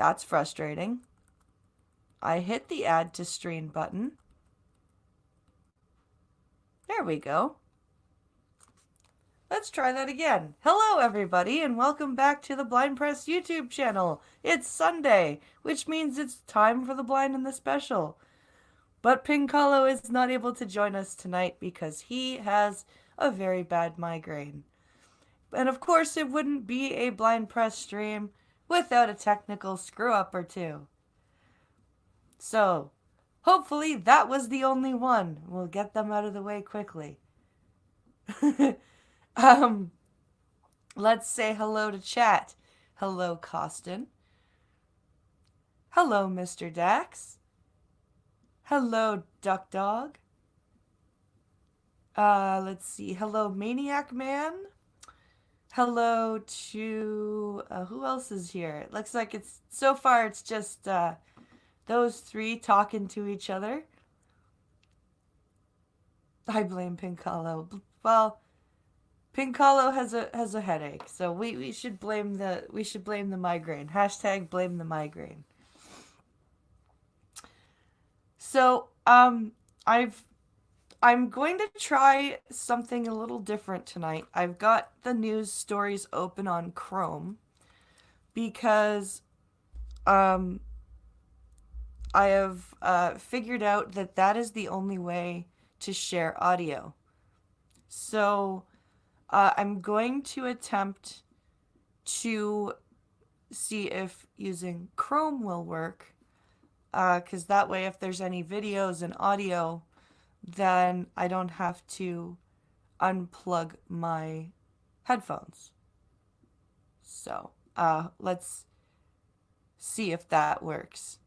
That's frustrating. I hit the add to stream button. There we go. Let's try that again. Hello, everybody, and welcome back to the Blind Press YouTube channel. It's Sunday, which means it's time for the Blind and the Special. But Pinkalo is not able to join us tonight because he has a very bad migraine. And of course, it wouldn't be a Blind Press stream without a technical screw-up or two. So, hopefully that was the only one. We'll get them out of the way quickly. Let's say hello to chat. Hello, Costin. Hello, Mr. Dax. Hello, Duck Dog. Let's see. Hello, Maniac Man. Hello to, who else is here? It looks like so far it's just, those three talking to each other. I blame Pinkalo. Well, Pinkalo has a headache, so we should blame the migraine. Hashtag blame the migraine. So, I'm going to try something a little different tonight. I've got the news stories open on Chrome because I have figured out that is the only way to share audio. So I'm going to attempt to see if using Chrome will work, because that way if there's any videos and audio, then I don't have to unplug my headphones. So let's see if that works.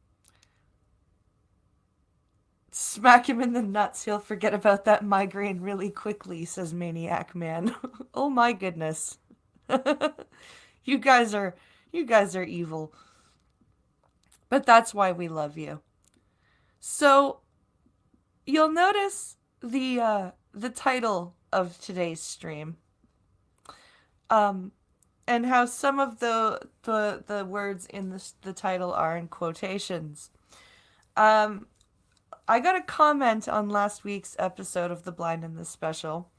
Smack him in the nuts, he'll forget about that migraine really quickly, says Maniac Man. Oh my goodness. You guys are evil. But that's why we love you. So, you'll notice the title of today's stream. And how some of the words in the title are in quotations. I got a comment on last week's episode of The Blind and the Special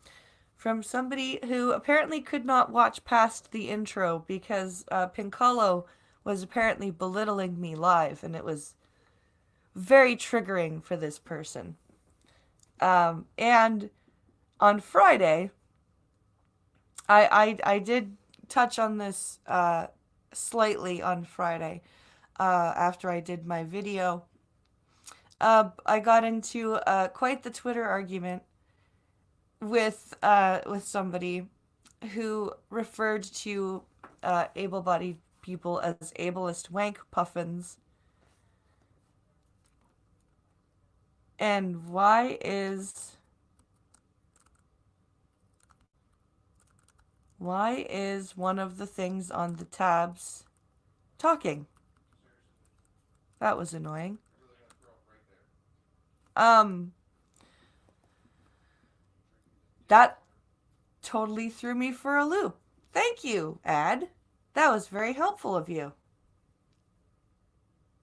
from somebody who apparently could not watch past the intro because Pinkalo was apparently belittling me live, and it was very triggering for this person. And on Friday, I did touch on this slightly on Friday after I did my video. I got into quite the Twitter argument with somebody who referred to able-bodied people as ableist wank puffins. And why is one of the things on the tabs talking? That was annoying. That totally threw me for a loop. Thank you, Ad. That was very helpful of you.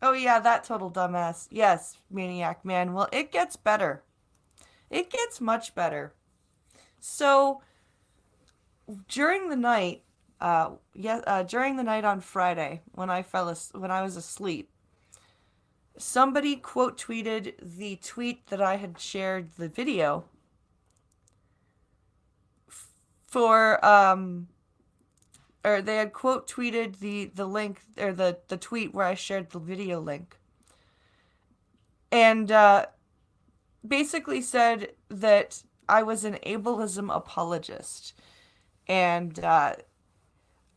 Oh yeah, that total dumbass. Yes, Maniac Man. Well, it gets better. It gets much better. So, during the night, during the night on Friday, when I was asleep, somebody quote tweeted the tweet that I had shared the video for, or they had quote tweeted the link, or the tweet where I shared the video link. And basically said that I was an ableism apologist. And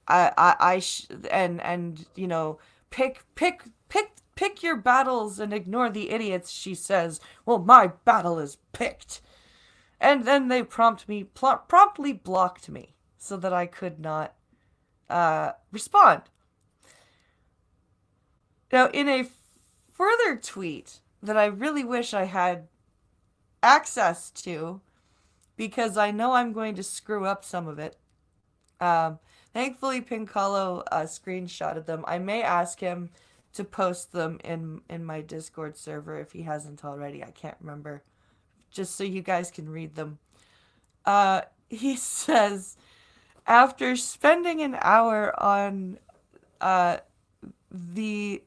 and you know, pick your battles and ignore the idiots, she says. Well, my battle is picked. And then they promptly blocked me so that I could not respond. Now, in a further tweet that I really wish I had access to, because I know I'm going to screw up some of it. Thankfully, Pinkalo screenshotted them. I may ask him to post them in my Discord server if he hasn't already. I can't remember. Just so you guys can read them. He says, after spending an hour on uh the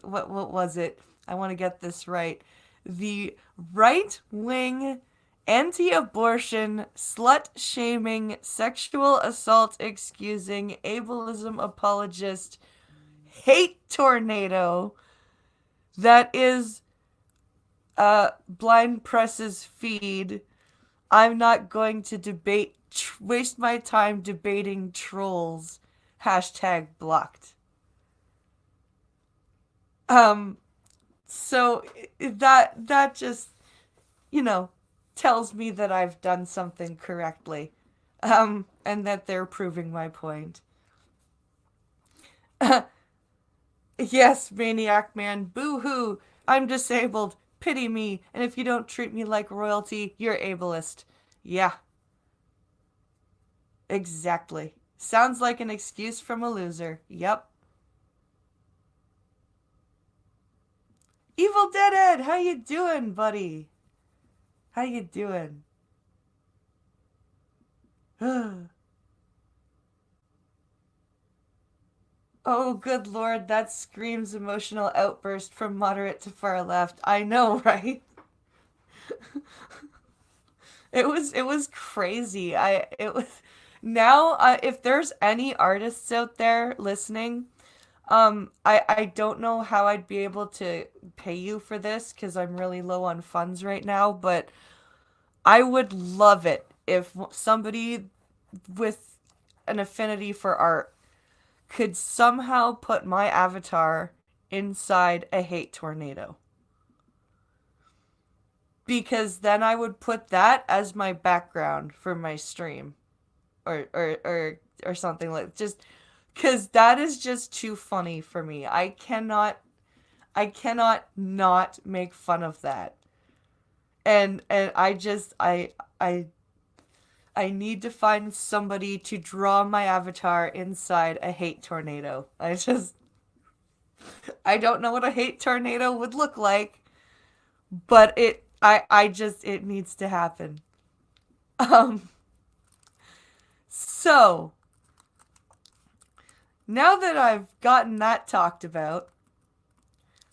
what was it? I want to get this right. The right-wing anti-abortion, slut-shaming, sexual assault excusing, ableism apologist, hate tornado that is Blind Press's feed. I'm not going to waste my time debating trolls. Hashtag blocked. So that just, you know, tells me that I've done something correctly. And that they're proving my point. Yes, Maniac Man, boo-hoo, I'm disabled, pity me, and if you don't treat me like royalty, you're ableist. Yeah, exactly. Sounds like an excuse from a loser. Yep. Evil Deadhead, how you doing, buddy? How you doing? Oh, good lord, that screams emotional outburst from moderate to far left. I know, right? It was crazy. It was now if there's any artists out there listening, I don't know how I'd be able to pay you for this because I'm really low on funds right now, but I would love it if somebody with an affinity for art could somehow put my avatar inside a hate tornado. Because then I would put that as my background for my stream or something like just because that is just too funny for me. I cannot not make fun of that. And I need to find somebody to draw my avatar inside a hate tornado. I don't know what a hate tornado would look like, but it needs to happen. Um so now that I've gotten that talked about,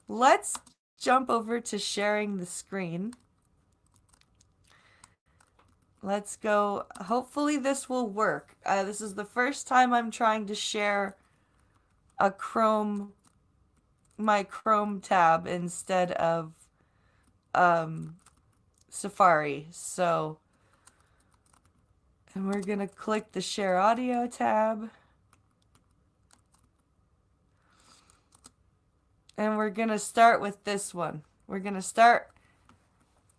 let's jump over to sharing the screen. Let's go. Hopefully this will work. This is the first time I'm trying to share my Chrome tab instead of Safari. So, and we're gonna click the share audio tab. And we're gonna start with this one. We're gonna start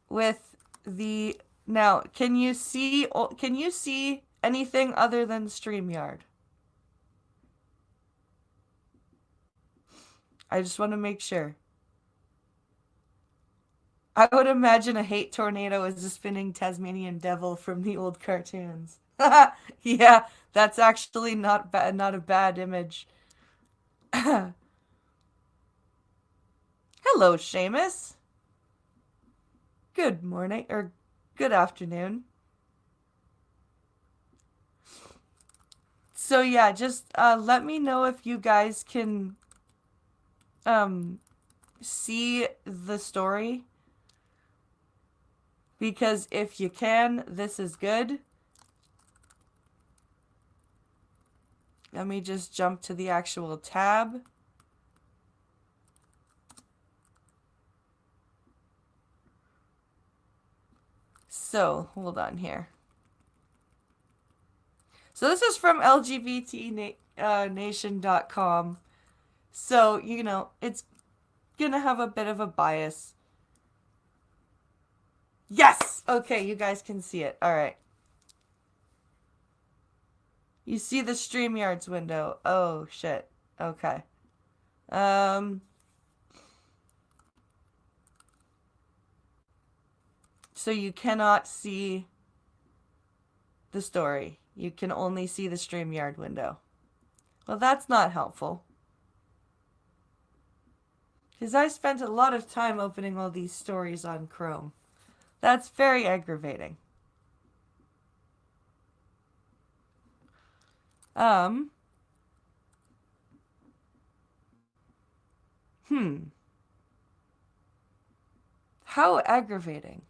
with the now. Can you see anything other than StreamYard? I just want to make sure. I would imagine a hate tornado is a spinning Tasmanian devil from the old cartoons. Yeah, that's actually not a bad image. Hello, Seamus. Good morning or good afternoon. So yeah, just let me know if you guys can see the story, because if you can, this is good. Let me just jump to the actual tab. So, hold on here. So this is from LGBTnation.com. So, you know, it's gonna have a bit of a bias. Yes! Okay, you guys can see it. Alright. You see the StreamYards window. Oh, shit. Okay. So you cannot see the story. You can only see the StreamYard window. Well, that's not helpful. Because I spent a lot of time opening all these stories on Chrome. That's very aggravating. Hmm. How aggravating.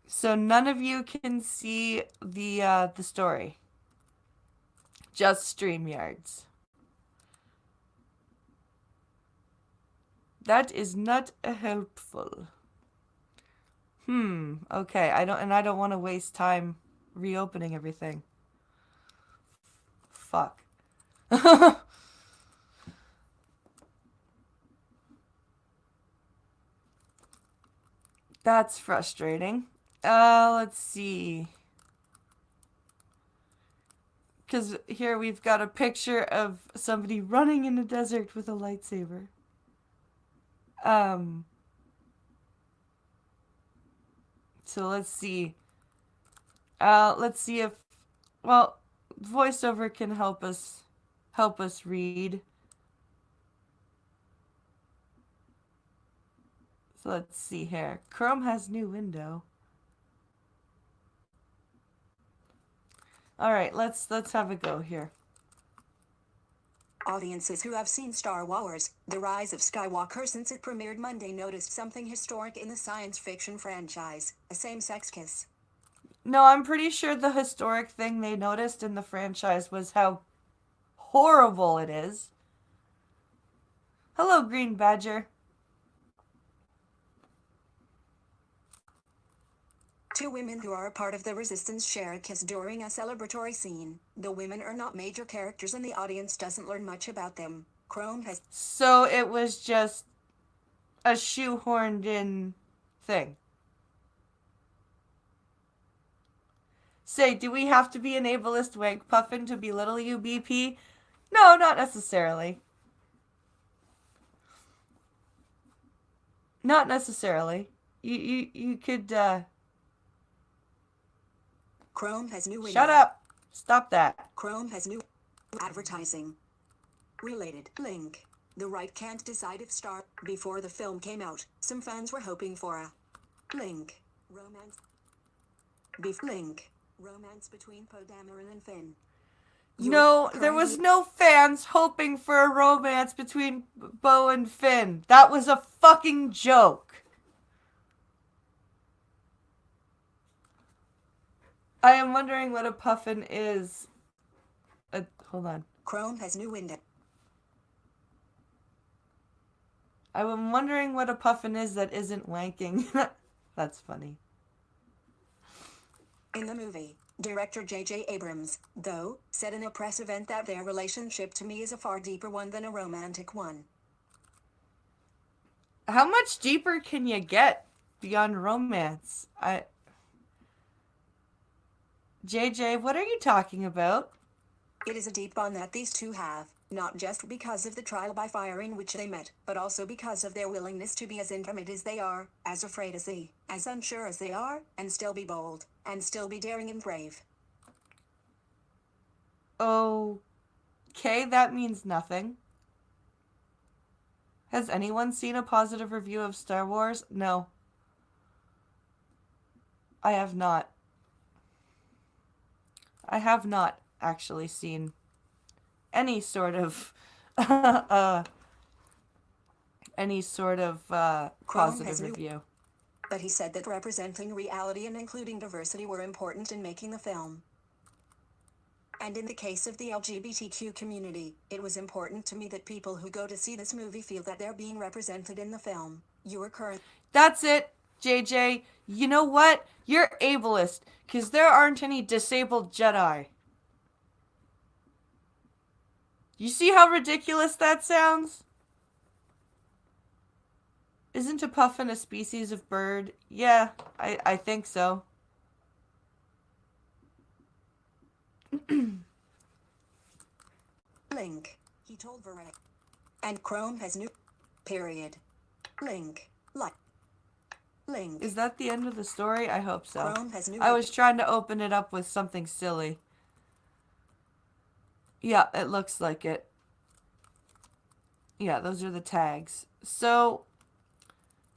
So none of you can see the story. Just StreamYards. That is not helpful. Okay. I don't want to waste time reopening everything. Fuck. That's frustrating. Let's see. Because here we've got a picture of somebody running in the desert with a lightsaber. So let's see. Let's see if, well, voiceover can help us read. So let's see here. Chrome has new window. All right, let's have a go here. Audiences who have seen Star Wars: The Rise of Skywalker since it premiered Monday noticed something historic in the science fiction franchise: a same-sex kiss. No, I'm pretty sure the historic thing they noticed in the franchise was how horrible it is. Hello, Green Badger. Two women who are a part of the Resistance share a kiss during a celebratory scene. The women are not major characters and the audience doesn't learn much about them. Chrome has... So it was just a shoehorned in thing. Say, do we have to be an ableist wank puffin to belittle you, BP? No, not necessarily. Not necessarily. You could, Chrome has new window. Shut up! Stop that. Chrome has new advertising. Related link. The right can't decide if Star... Before the film came out, some fans were hoping for a link. Romance. Link. Romance between Poe Dameron and Finn. No, there was no fans hoping for a romance between Bo and Finn. That was a fucking joke. I am wondering what a puffin is. Hold on. Chrome has new window. I'm wondering what a puffin is that isn't wanking. That's funny. In the movie, director J.J. Abrams, though, said in a press event that their relationship to me is a far deeper one than a romantic one. How much deeper can you get beyond romance? JJ, what are you talking about? It is a deep bond that these two have, not just because of the trial by fire in which they met, but also because of their willingness to be as intimate as they are, as afraid as they, as unsure as they are, and still be bold, and still be daring and brave. Okay, that means nothing. Has anyone seen a positive review of Star Wars? No. I have not. I have not actually seen any sort of positive review. But he said that representing reality and including diversity were important in making the film. And in the case of the LGBTQ community, it was important to me that people who go to see this movie feel that they're being represented in the film. You are current. That's it, JJ. You know what? You're ableist, because there aren't any disabled Jedi. You see how ridiculous that sounds? Isn't a puffin a species of bird? Yeah, I think so. Link. He told Variety. And Chrome has new... Period. Link. Like. Link. Is that the end of the story? I hope so. Chrome has new... I was trying to open it up with something silly. Yeah, it looks like it. Yeah, those are the tags. So,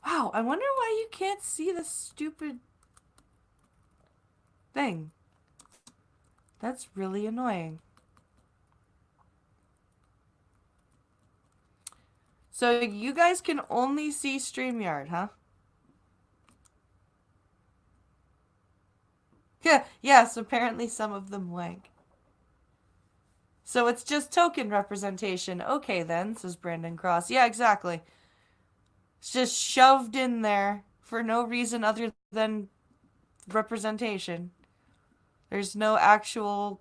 wow, I wonder why you can't see the stupid thing. That's really annoying. So you guys can only see StreamYard, huh? Yeah, yes, apparently some of them wank. So it's just token representation. Okay then, says Brandon Cross. Yeah, exactly. It's just shoved in there for no reason other than representation. There's no actual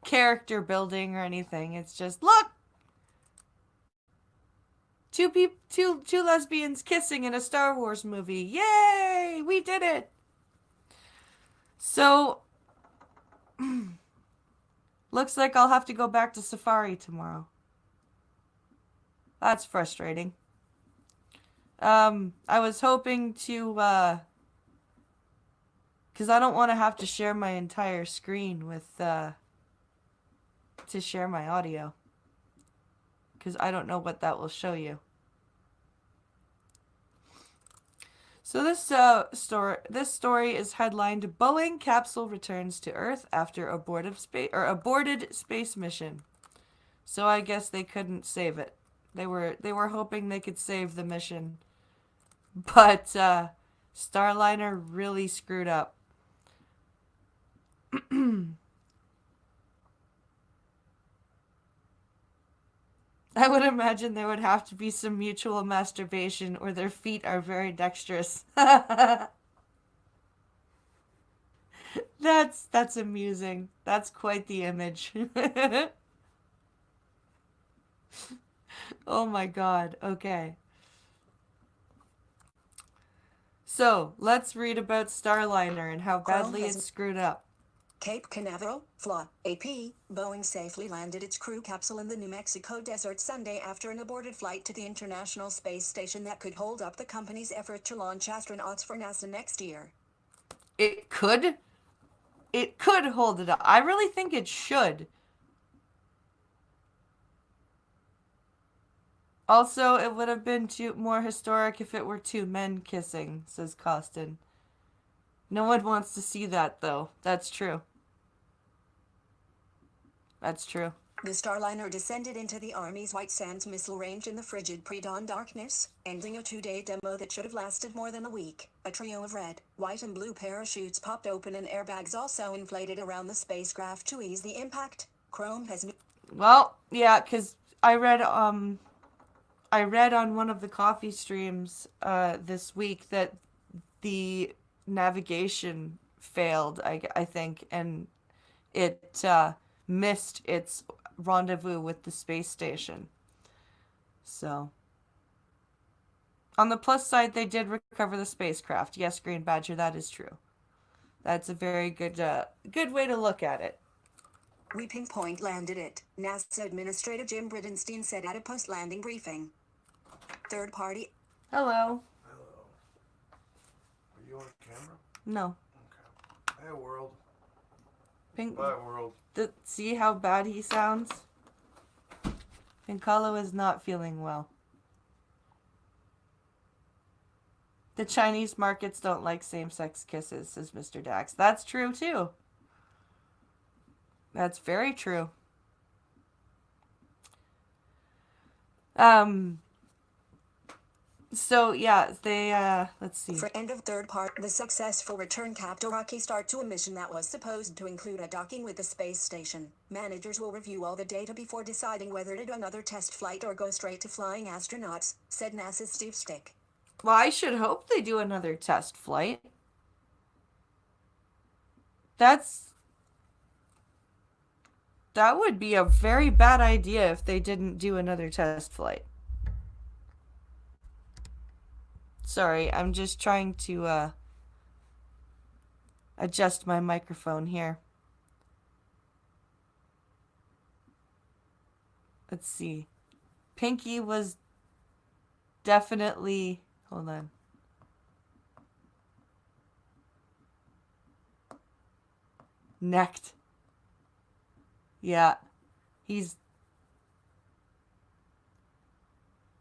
character building or anything. It's just, look, two lesbians kissing in a Star Wars movie. Yay! We did it. So looks like I'll have to go back to Safari tomorrow. That's frustrating. I was hoping to because I don't want to have to share my entire screen with to share my audio, because I don't know what that will show you. So this story is headlined "Boeing capsule returns to Earth after aborted space mission." So I guess they couldn't save it. They were hoping they could save the mission, but Starliner really screwed up. I would imagine there would have to be some mutual masturbation, or their feet are very dexterous. That's amusing. That's quite the image. Oh my god. Okay. So, let's read about Starliner and how badly it's screwed up. Cape Canaveral, FLA, AP, Boeing safely landed its crew capsule in the New Mexico desert Sunday after an aborted flight to the International Space Station that could hold up the company's effort to launch astronauts for NASA next year. It could? It could hold it up. I really think it should. Also, it would have been more historic if it were two men kissing, says Costin. No one wants to see that, though. That's true. That's true. The Starliner descended into the Army's White Sands missile range in the frigid pre-dawn darkness, ending a 2-day demo that should have lasted more than a week. A trio of red, white, and blue parachutes popped open and airbags also inflated around the spacecraft to ease the impact. Chrome has... Well, yeah, because I read on one of the coffee streams this week that the navigation failed, I think, and it missed its rendezvous with the space station. So, on the plus side, they did recover the spacecraft. Yes, Green Badger, that is true. That's a very good way to look at it. Weeping Point landed it, NASA Administrator Jim Bridenstine said at a post-landing briefing. Third party... Hello. Hello. Are you on camera? No. Okay. Hey, world. Pink. Bye, world. See how bad he sounds? Pinkalo is not feeling well. The Chinese markets don't like same-sex kisses, says Mr. Dax. That's true, too. That's very true. So, yeah, they, let's see. For end of third part, the successful return capped a rocky start to a mission that was supposed to include a docking with the space station. Managers will review all the data before deciding whether to do another test flight or go straight to flying astronauts, said NASA's Steve Stick. Well, I should hope they do another test flight. That would be a very bad idea if they didn't do another test flight. Sorry, I'm just trying to adjust my microphone here. Let's see. Pinky was definitely... Hold on. Necked. Yeah. He's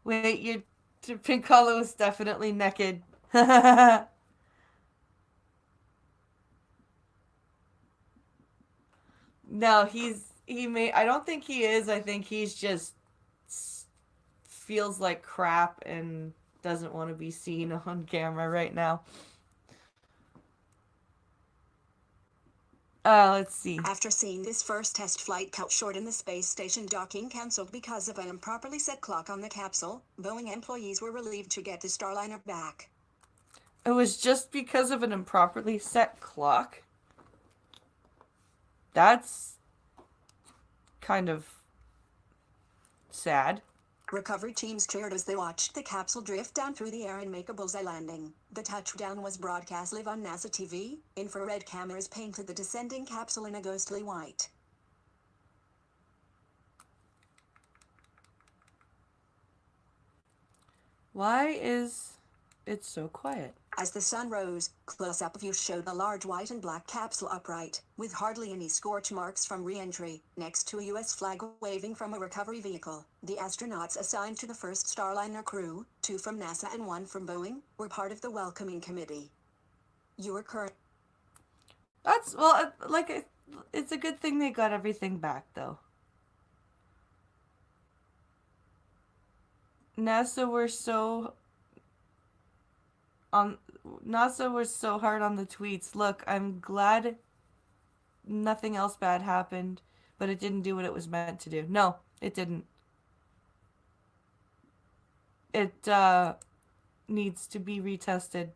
Wait, your Piccolo is definitely naked. No, he may. I don't think he is. I think he's just feels like crap and doesn't want to be seen on camera right now. Let's see. After seeing this first test flight cut short in the space station docking cancelled because of an improperly set clock on the capsule, Boeing employees were relieved to get the Starliner back. It was just because of an improperly set clock. That's kind of sad. Recovery teams cheered as they watched the capsule drift down through the air and make a bullseye landing. The touchdown was broadcast live on NASA TV. Infrared cameras painted the descending capsule in a ghostly white. Why is it so quiet? As the sun rose, close-up view showed the large white and black capsule upright, with hardly any scorch marks from re-entry, next to a U.S. flag waving from a recovery vehicle. The astronauts assigned to the first Starliner crew, 2 from NASA and 1 from Boeing, were part of the welcoming committee. You were current. That's, well, like, it's a good thing they got everything back, though. NASA were so NASA was so hard on the tweets. Look, I'm glad nothing else bad happened, but it didn't do what it was meant to do. No, it didn't. It needs to be retested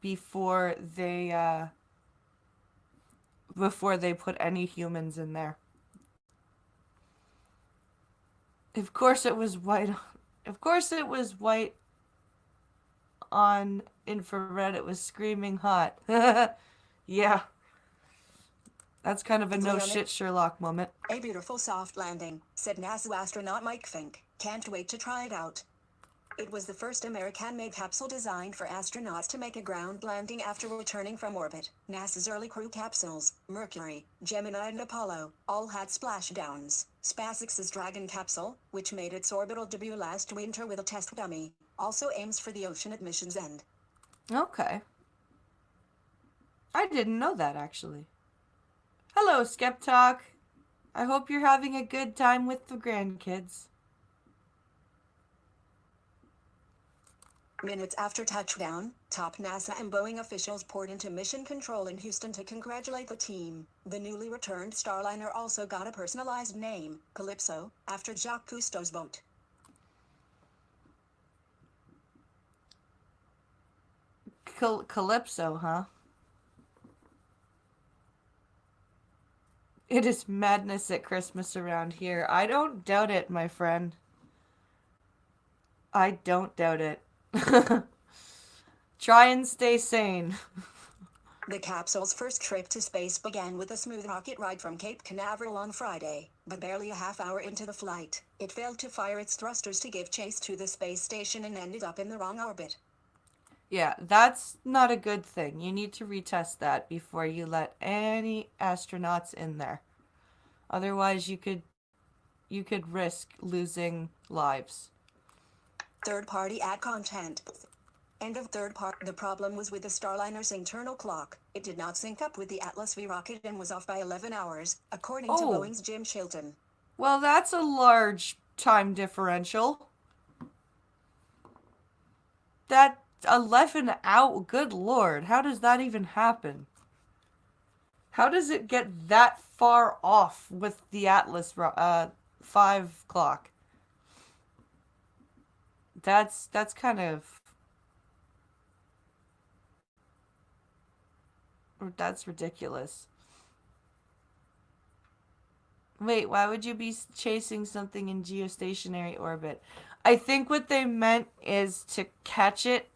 before they put any humans in there. Of course it was white. Of course it was white on infrared. It was screaming hot. Yeah. That's kind of a no shit Sherlock moment. A beautiful soft landing, said NASA astronaut Mike Fink. Can't wait to try it out. It was the first American-made capsule designed for astronauts to make a ground landing after returning from orbit. NASA's early crew capsules, Mercury, Gemini and Apollo, all had splashdowns. SpaceX's Dragon capsule, which made its orbital debut last winter with a test dummy, also aims for the ocean at mission's end. Okay. I didn't know that, actually. Hello, Skeptalk. I hope you're having a good time with the grandkids. Minutes after touchdown, top NASA and Boeing officials poured into Mission Control in Houston to congratulate the team. The newly returned Starliner also got a personalized name, Calypso, after Jacques Cousteau's boat. Calypso, huh? It is madness at Christmas around here. I don't doubt it, my friend. I don't doubt it. Try and stay sane. The capsule's first trip to space began with a smooth rocket ride from Cape Canaveral on Friday, but barely a half hour into the flight, it failed to fire its thrusters to give chase to the space station and ended up in the wrong orbit. Yeah, that's not a good thing. You need to retest that before you let any astronauts in there. Otherwise, you could risk losing lives. Third-party ad content. End of third part. The problem was with the Starliner's internal clock. It did not sync up with the Atlas V rocket and was off by 11 hours, according to Boeing's Jim Chilton. Well, that's a large time differential. That 11 out. Good lord, how does that even happen? How does it get that far off with the Atlas 5 clock? That's kind of... That's ridiculous. Wait, why would you be chasing something in geostationary orbit? I think what they meant is to catch it,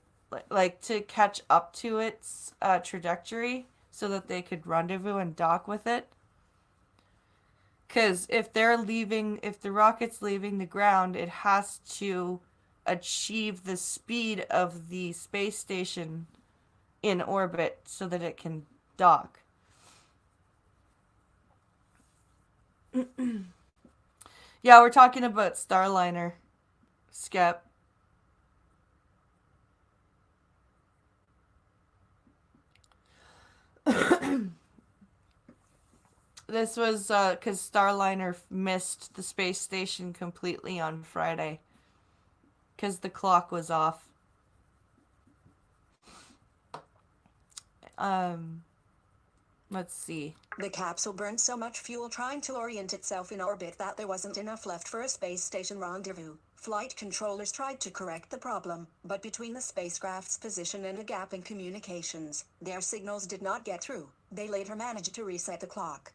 like to catch up to its trajectory so that they could rendezvous and dock with it. Because if the rocket's leaving the ground, it has to achieve the speed of the space station in orbit so that it can dock. Yeah, we're talking about Starliner. Skep. This was because Starliner missed the space station completely on Friday because the clock was off. Um, let's see. The capsule burned so much fuel trying to orient itself in orbit that there wasn't enough left for a space station rendezvous. Flight controllers tried to correct the problem, but between the spacecraft's position and a gap in communications, their signals did not get through. They later managed to reset the clock.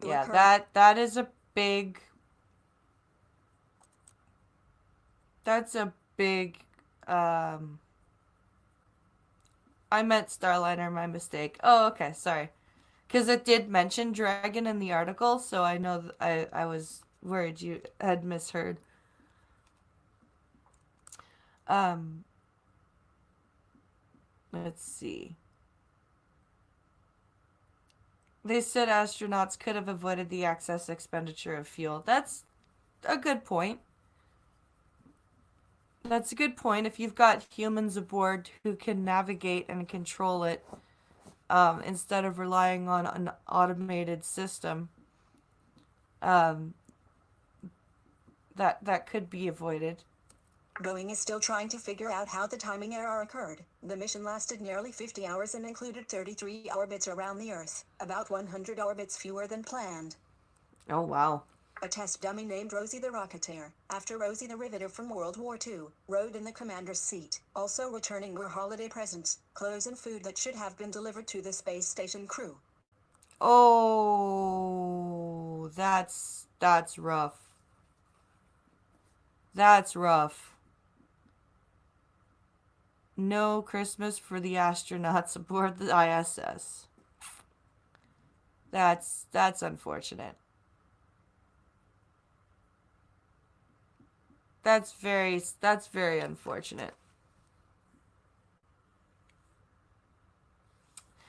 Yeah, that is a big. That's a big. I meant Starliner, my mistake. Oh, okay, sorry. Because it did mention dragon in the article, so I know I was worried you had misheard. Let's see. They said astronauts could have avoided the excess expenditure of fuel. That's a good point. That's a good point. If you've got humans aboard who can navigate and control it, instead of relying on an automated system, that could be avoided. Boeing is still trying to figure out how the timing error occurred. The mission lasted nearly 50 hours and included 33 orbits around the Earth, about 100 orbits fewer than planned. Oh, wow. A test dummy named Rosie the Rocketeer, after Rosie the Riveter from World War II, rode in the commander's seat. Also returning were holiday presents, clothes and food that should have been delivered to the space station crew. Oh, that's rough. That's rough. No Christmas for the astronauts aboard the ISS. That's unfortunate. That's very unfortunate.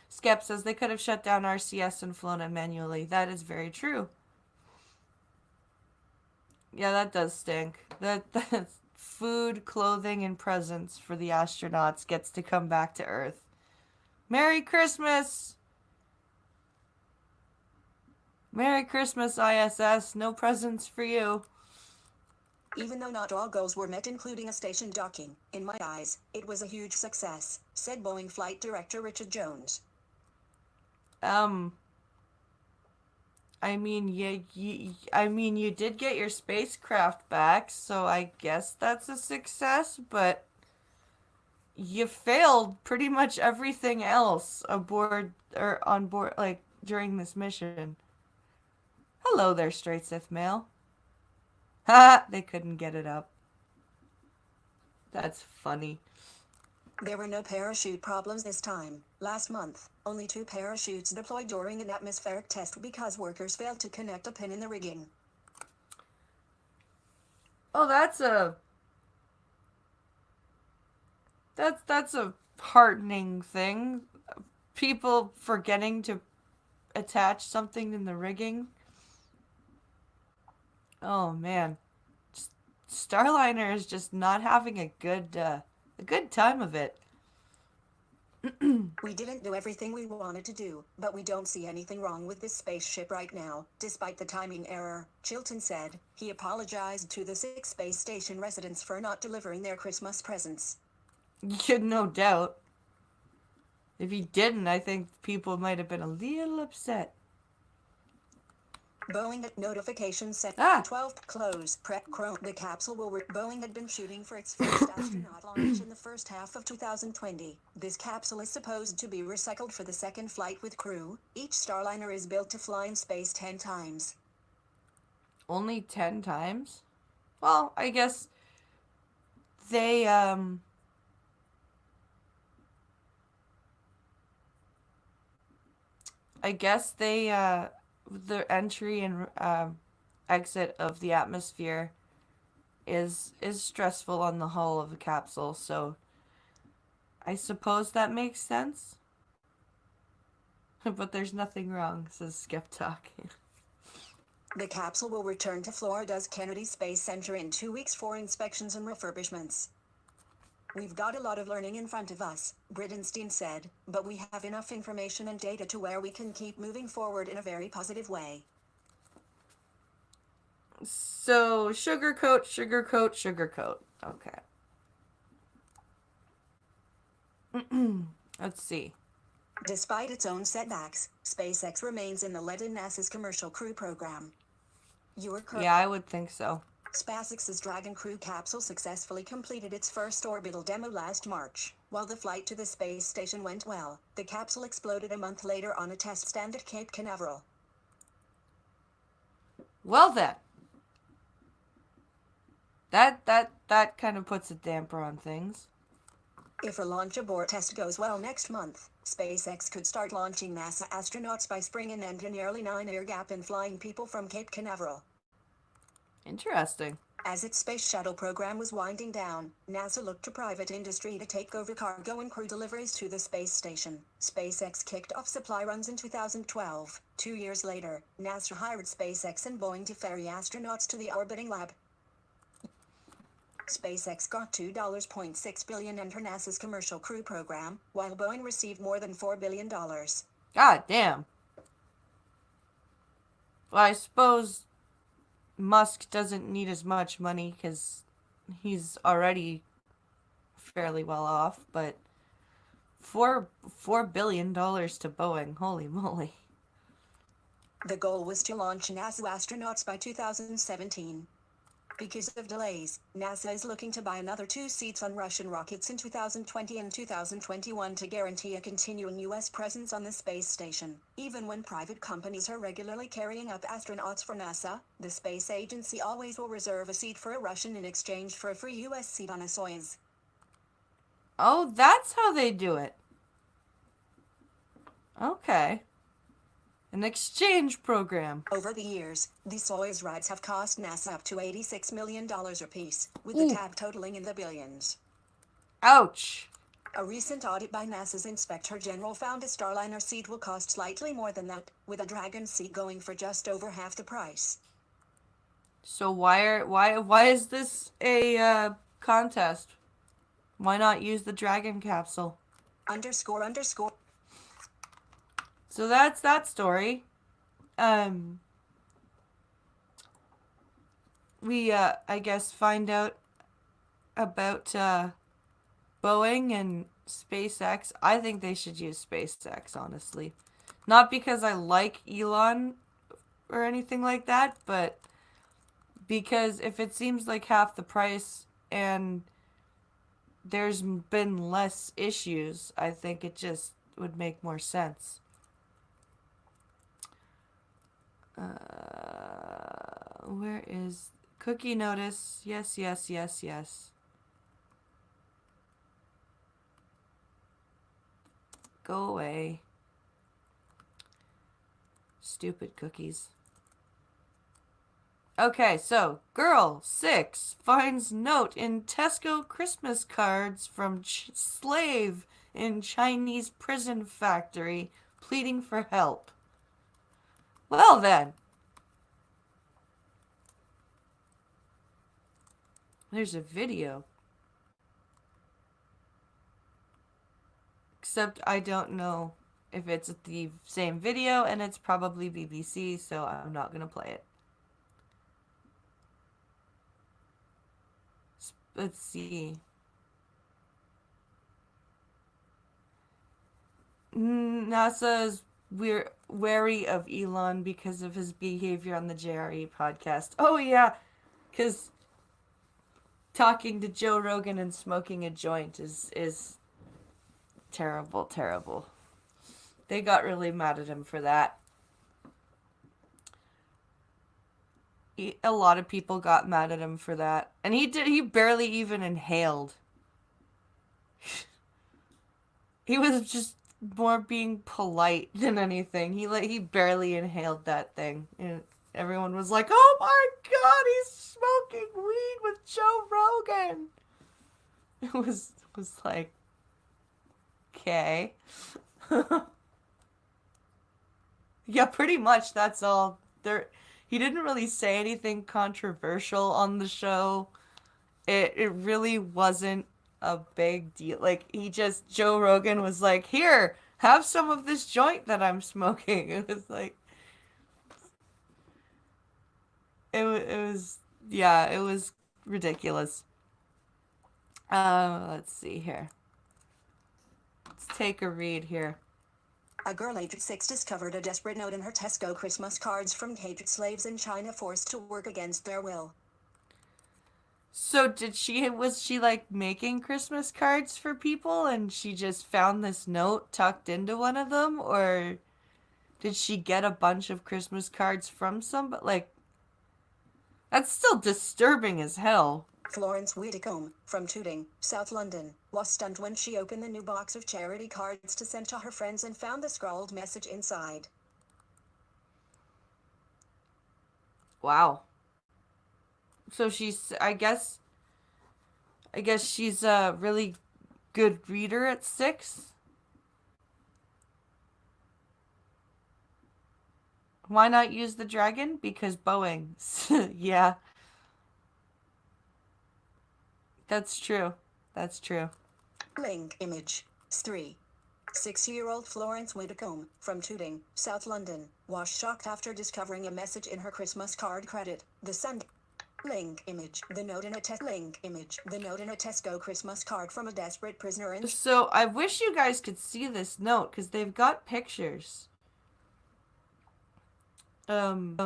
Skep says they could have shut down RCS and flown it manually. That is very true. Yeah, that does stink. That's food, clothing, and presents for the astronauts gets to come back to Earth. Merry Christmas! Merry Christmas, ISS. No presents for you. Even though not all goals were met, including a station docking, in my eyes, it was a huge success, said Boeing Flight Director Richard Jones. I mean, you did get your spacecraft back, so I guess that's a success, but you failed pretty much everything else aboard or on board, like, during this mission. Hello there, Straight Sith Mail. Ha! They couldn't get it up. That's funny. There were no parachute problems this time. Last month, only 2 parachutes deployed during an atmospheric test because workers failed to connect a pin in the rigging. Oh, that's a heartening thing. People forgetting to attach something in the rigging. Oh man, Starliner is just not having a good time of it. We didn't do everything we wanted to do, but we don't see anything wrong with this spaceship right now, despite the timing error, Chilton said. He apologized to the 6 space station residents for not delivering their Christmas presents. No doubt. If he didn't, I think people might have been a little upset. Boeing at notification set 12 close prep chrome. The capsule will Boeing had been shooting for its first astronaut launch in the first half of 2020. This capsule is supposed to be recycled for the second flight with crew. Each Starliner is built to fly in space 10 times. Only 10 times? Well, I guess they the entry and exit of the atmosphere is stressful on the hull of the capsule, so I suppose that makes sense. But there's nothing wrong, says Skep Talk. The capsule will return to Florida's Kennedy Space Center in 2 weeks for inspections and refurbishments. We've got a lot of learning in front of us, Bridenstine said, but we have enough information and data to where we can keep moving forward in a very positive way. So, sugarcoat, sugarcoat, sugarcoat. Okay. Let's see. Despite its own setbacks, SpaceX remains in the lead in NASA's commercial crew program. You are correct. Yeah, I would think so. SpaceX's Dragon crew capsule successfully completed its first orbital demo last March. While the flight to the space station went well, the capsule exploded a month later on a test stand at Cape Canaveral. Well then. That kind of puts a damper on things. If a launch abort test goes well next month, SpaceX could start launching NASA astronauts by spring and end a nearly 9-year gap in flying people from Cape Canaveral. Interesting. As its space shuttle program was winding down, NASA looked to private industry to take over cargo and crew deliveries to the space station. SpaceX kicked off supply runs in 2012. 2 years later, NASA hired SpaceX and Boeing to ferry astronauts to the orbiting lab. SpaceX got $2.6 billion under NASA's commercial crew program, while Boeing received more than $4 billion. God damn. Well, I suppose Musk doesn't need as much money because he's already fairly well off, but $4 billion to Boeing, holy moly. The goal was to launch NASA astronauts by 2017. Because of delays, NASA is looking to buy another 2 seats on Russian rockets in 2020 and 2021 to guarantee a continuing U.S. presence on the space station. Even when private companies are regularly carrying up astronauts for NASA, the space agency always will reserve a seat for a Russian in exchange for a free U.S. seat on a Soyuz. Oh, that's how they do it. Okay. An exchange program. Over the years, the Soyuz rides have cost NASA up to $86 million apiece, with the tab totaling in the billions. Ouch. A recent audit by NASA's Inspector General found a Starliner seat will cost slightly more than that, with a Dragon seat going for just over half the price. So why is this a contest? Why not use the Dragon capsule? __. So that's that story. We I guess find out about Boeing and SpaceX. I think they should use SpaceX, honestly. Not because I like Elon or anything like that, but because if it seems like half the price and there's been less issues, I think it just would make more sense. Where is cookie notice? Yes. Go away. Stupid cookies. Okay, so girl 6 finds note in Tesco Christmas cards from slave in Chinese prison factory pleading for help. Well then. There's a video. Except I don't know if it's the same video, and it's probably BBC, so I'm not going to play it. Let's see. NASA's we're wary of Elon because of his behavior on the JRE podcast. Oh yeah, because talking to Joe Rogan and smoking a joint is terrible. They got really mad at him for that. A lot of people got mad at him for that, and he barely even inhaled. He was just more being polite than anything. He barely inhaled that thing, and everyone was like, "Oh my God, he's smoking weed with Joe Rogan." It was like, okay, yeah, pretty much that's all. he didn't really say anything controversial on the show. It really wasn't a big deal. Like, Joe Rogan was like, "Here, have some of this joint that I'm smoking." It was like yeah, it was ridiculous. Let's see here. Let's take a read here. A girl aged 6 discovered a desperate note in her Tesco Christmas cards from caged slaves in China forced to work against their will. So was she like making Christmas cards for people and she just found this note tucked into one of them, or did she get a bunch of Christmas cards from somebody? Like, that's still disturbing as hell. Florence Whitcomb, from Tooting, South London, was stunned when she opened the new box of charity cards to send to her friends and found the scrawled message inside. Wow. So I guess she's a really good reader at 6. Why not use the dragon? Because Boeing. Yeah. That's true. That's true. Link image 3. 6-year-old Florence Whitcomb, from Tooting, South London, was shocked after discovering a message in her Christmas card credit. The Sunday link image. The note in a Tesco Christmas card from a desperate prisoner in. So I wish you guys could see this note because they've got pictures. Yeah,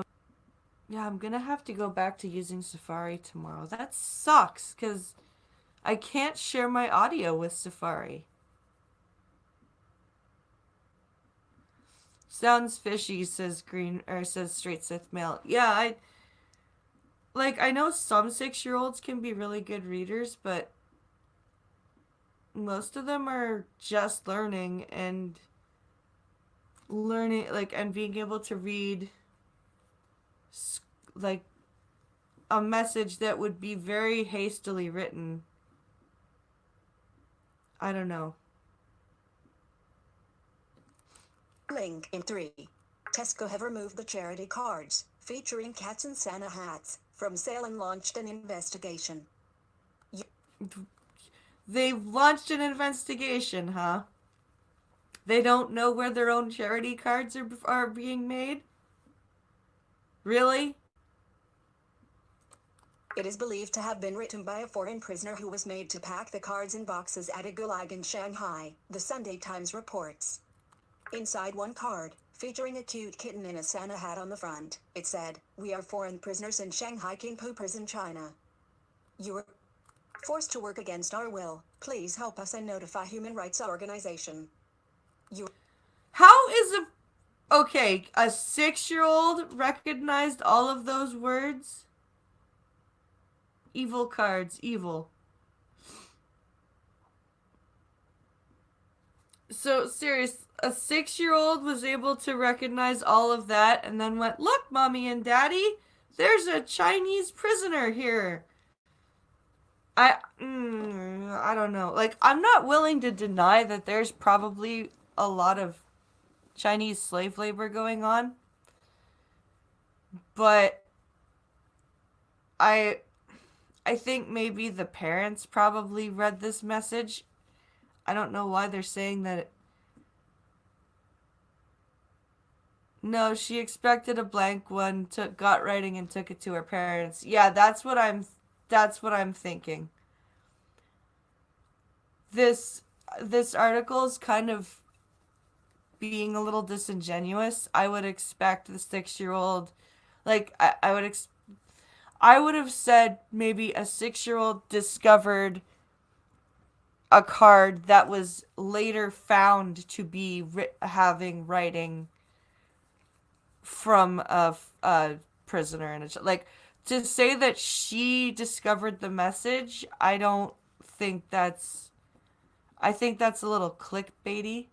I'm gonna have to go back to using Safari tomorrow. That sucks because I can't share my audio with Safari. Sounds fishy, says Straight Sith Mail. Yeah, I know some 6-year-olds can be really good readers, but most of them are just learning and being able to read like a message that would be very hastily written. I don't know. Link in 3. Tesco have removed the charity cards, featuring cats and Santa hats, from sale and launched an investigation. They've launched an investigation, huh? They don't know where their own charity cards are being made? Really? It is believed to have been written by a foreign prisoner who was made to pack the cards in boxes at a gulag in Shanghai, the Sunday Times reports. Inside one card, featuring a cute kitten in a Santa hat on the front, it said, "We are foreign prisoners in Shanghai Kingpo Prison, China. You were forced to work against our will. Please help us and notify Human Rights Organization." How is okay, a 6-year-old recognized all of those words? Evil cards, evil. So, serious, a 6-year-old was able to recognize all of that and then went, "Look, Mommy and Daddy, there's a Chinese prisoner here." I don't know. Like, I'm not willing to deny that there's probably a lot of Chinese slave labor going on. But I think maybe the parents probably read this message. I don't know why they're saying that. No, she expected a blank one, got writing and took it to her parents. Yeah, that's what I'm thinking. This article is kind of being a little disingenuous. I would expect the 6-year-old, like I would have said maybe a 6-year-old discovered a card that was later found to be having writing from a prisoner and like, to say that she discovered the message, I don't think that's. I think that's a little clickbaity.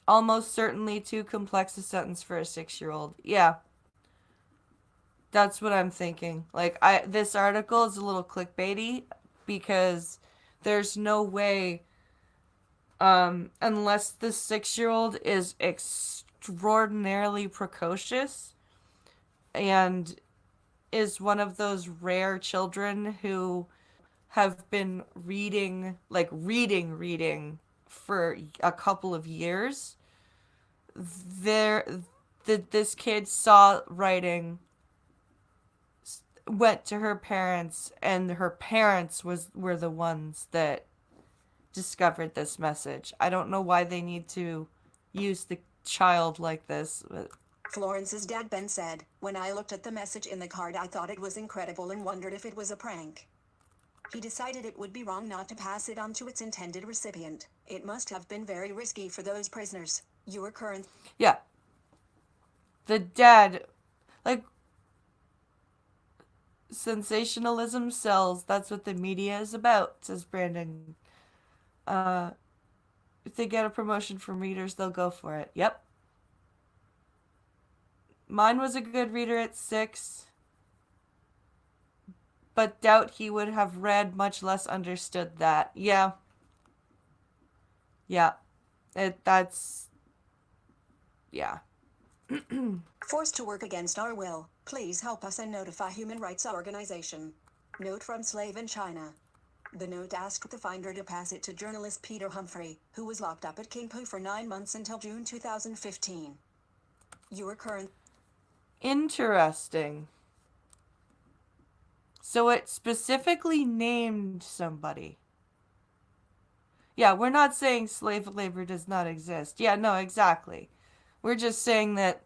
Almost certainly too complex a sentence for a 6-year-old. Yeah. That's what I'm thinking. Like, this article is a little clickbaity because there's no way, unless the 6-year-old is extraordinarily precocious and is one of those rare children who have been reading for a couple of years. There, this kid saw writing, went to her parents, and her parents were the ones that discovered this message. I don't know why they need to use the child like this. But Florence's dad Ben said, "When I looked at the message in the card, I thought it was incredible and wondered if it was a prank. He decided it would be wrong not to pass it on to its intended recipient. It must have been very risky for those prisoners. Your current..." yeah, the dad, like, sensationalism sells. That's what the media is about, says Brandon. If they get a promotion from readers, they'll go for it. Yep. Mine was a good reader at 6, but doubt he would have read, much less understood that. Yeah. Yeah. That's... Yeah. "Forced to work against our will. Please help us and notify Human Rights Organization. Note from slave in China." The note asked the finder to pass it to journalist Peter Humphrey, who was locked up at Kingpo for 9 months until June 2015. Your current... Interesting. So it specifically named somebody. Yeah, we're not saying slave labor does not exist. Yeah, no, exactly. We're just saying that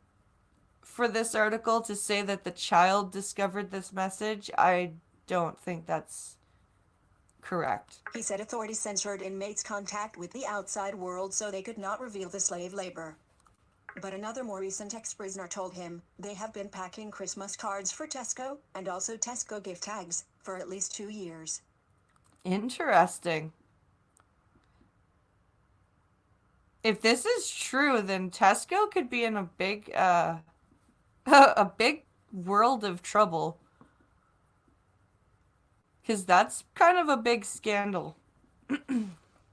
for this article to say that the child discovered this message, I don't think that's correct. He said authorities censored inmates' contact with the outside world so they could not reveal the slave labor. But another more recent ex-prisoner told him they have been packing Christmas cards for Tesco, and also Tesco gift tags, for at least 2 years. Interesting. If this is true, then Tesco could be in a big, a big world of trouble. Because that's kind of a big scandal.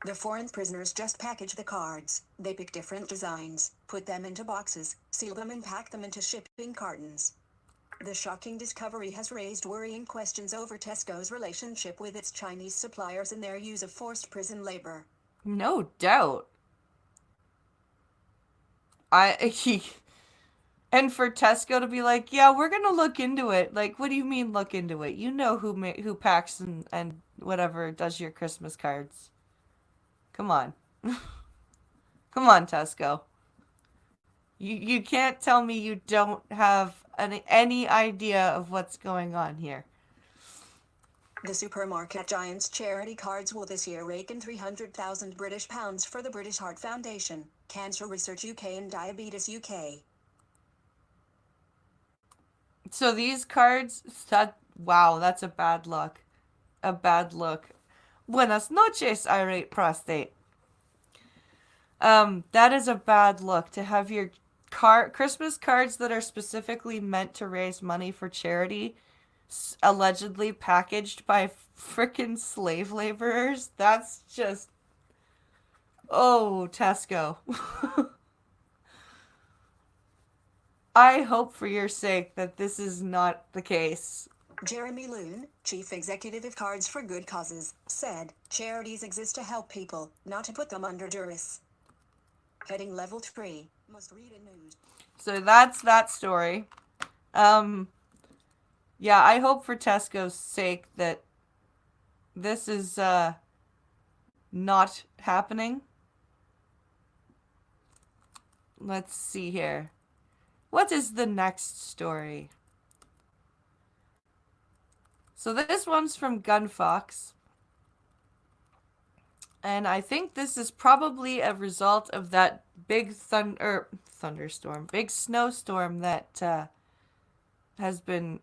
The foreign prisoners just package the cards. They pick different designs, put them into boxes, seal them and pack them into shipping cartons. The shocking discovery has raised worrying questions over Tesco's relationship with its Chinese suppliers and their use of forced prison labor. No doubt. And for Tesco to be like, yeah, we're gonna look into it. Like, what do you mean look into it? You know who packs and whatever does your Christmas cards. Come on. Come on, Tesco. You can't tell me you don't have any idea of what's going on here. The supermarket giant's charity cards will this year rake in £300,000 for the British Heart Foundation, Cancer Research UK and Diabetes UK. So these cards, wow, that's a bad look. A bad look. Buenas noches, irate prostate. That is a bad look to have your Christmas cards that are specifically meant to raise money for charity allegedly packaged by frickin' slave laborers. That's just... Oh, Tesco. I hope for your sake that this is not the case. Jeremy Loon, chief executive of Cards for Good Causes, said, "Charities exist to help people, not to put them under duress." Heading level 3, must read in news. So that's that story. Yeah, I hope for Tesco's sake that this is not happening. Let's see here. What is the next story? So this one's from Gunfox. And I think this is probably a result of that big thunderstorm, big snowstorm that has been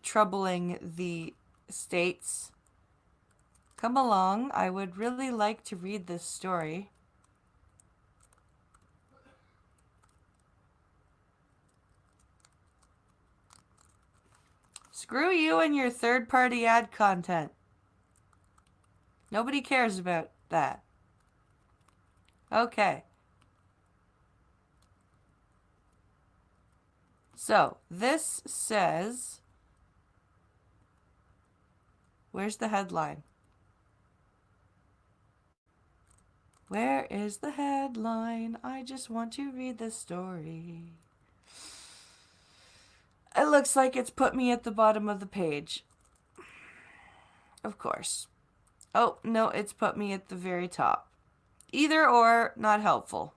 troubling the States. Come along. I would really like to read this story. Screw you and your third-party ad content. Nobody cares about that. Okay. So, this says, where's the headline? Where is the headline? I just want to read the story. It looks like it's put me at the bottom of the page. Of course. Oh, no, it's put me at the very top. Either or, not helpful.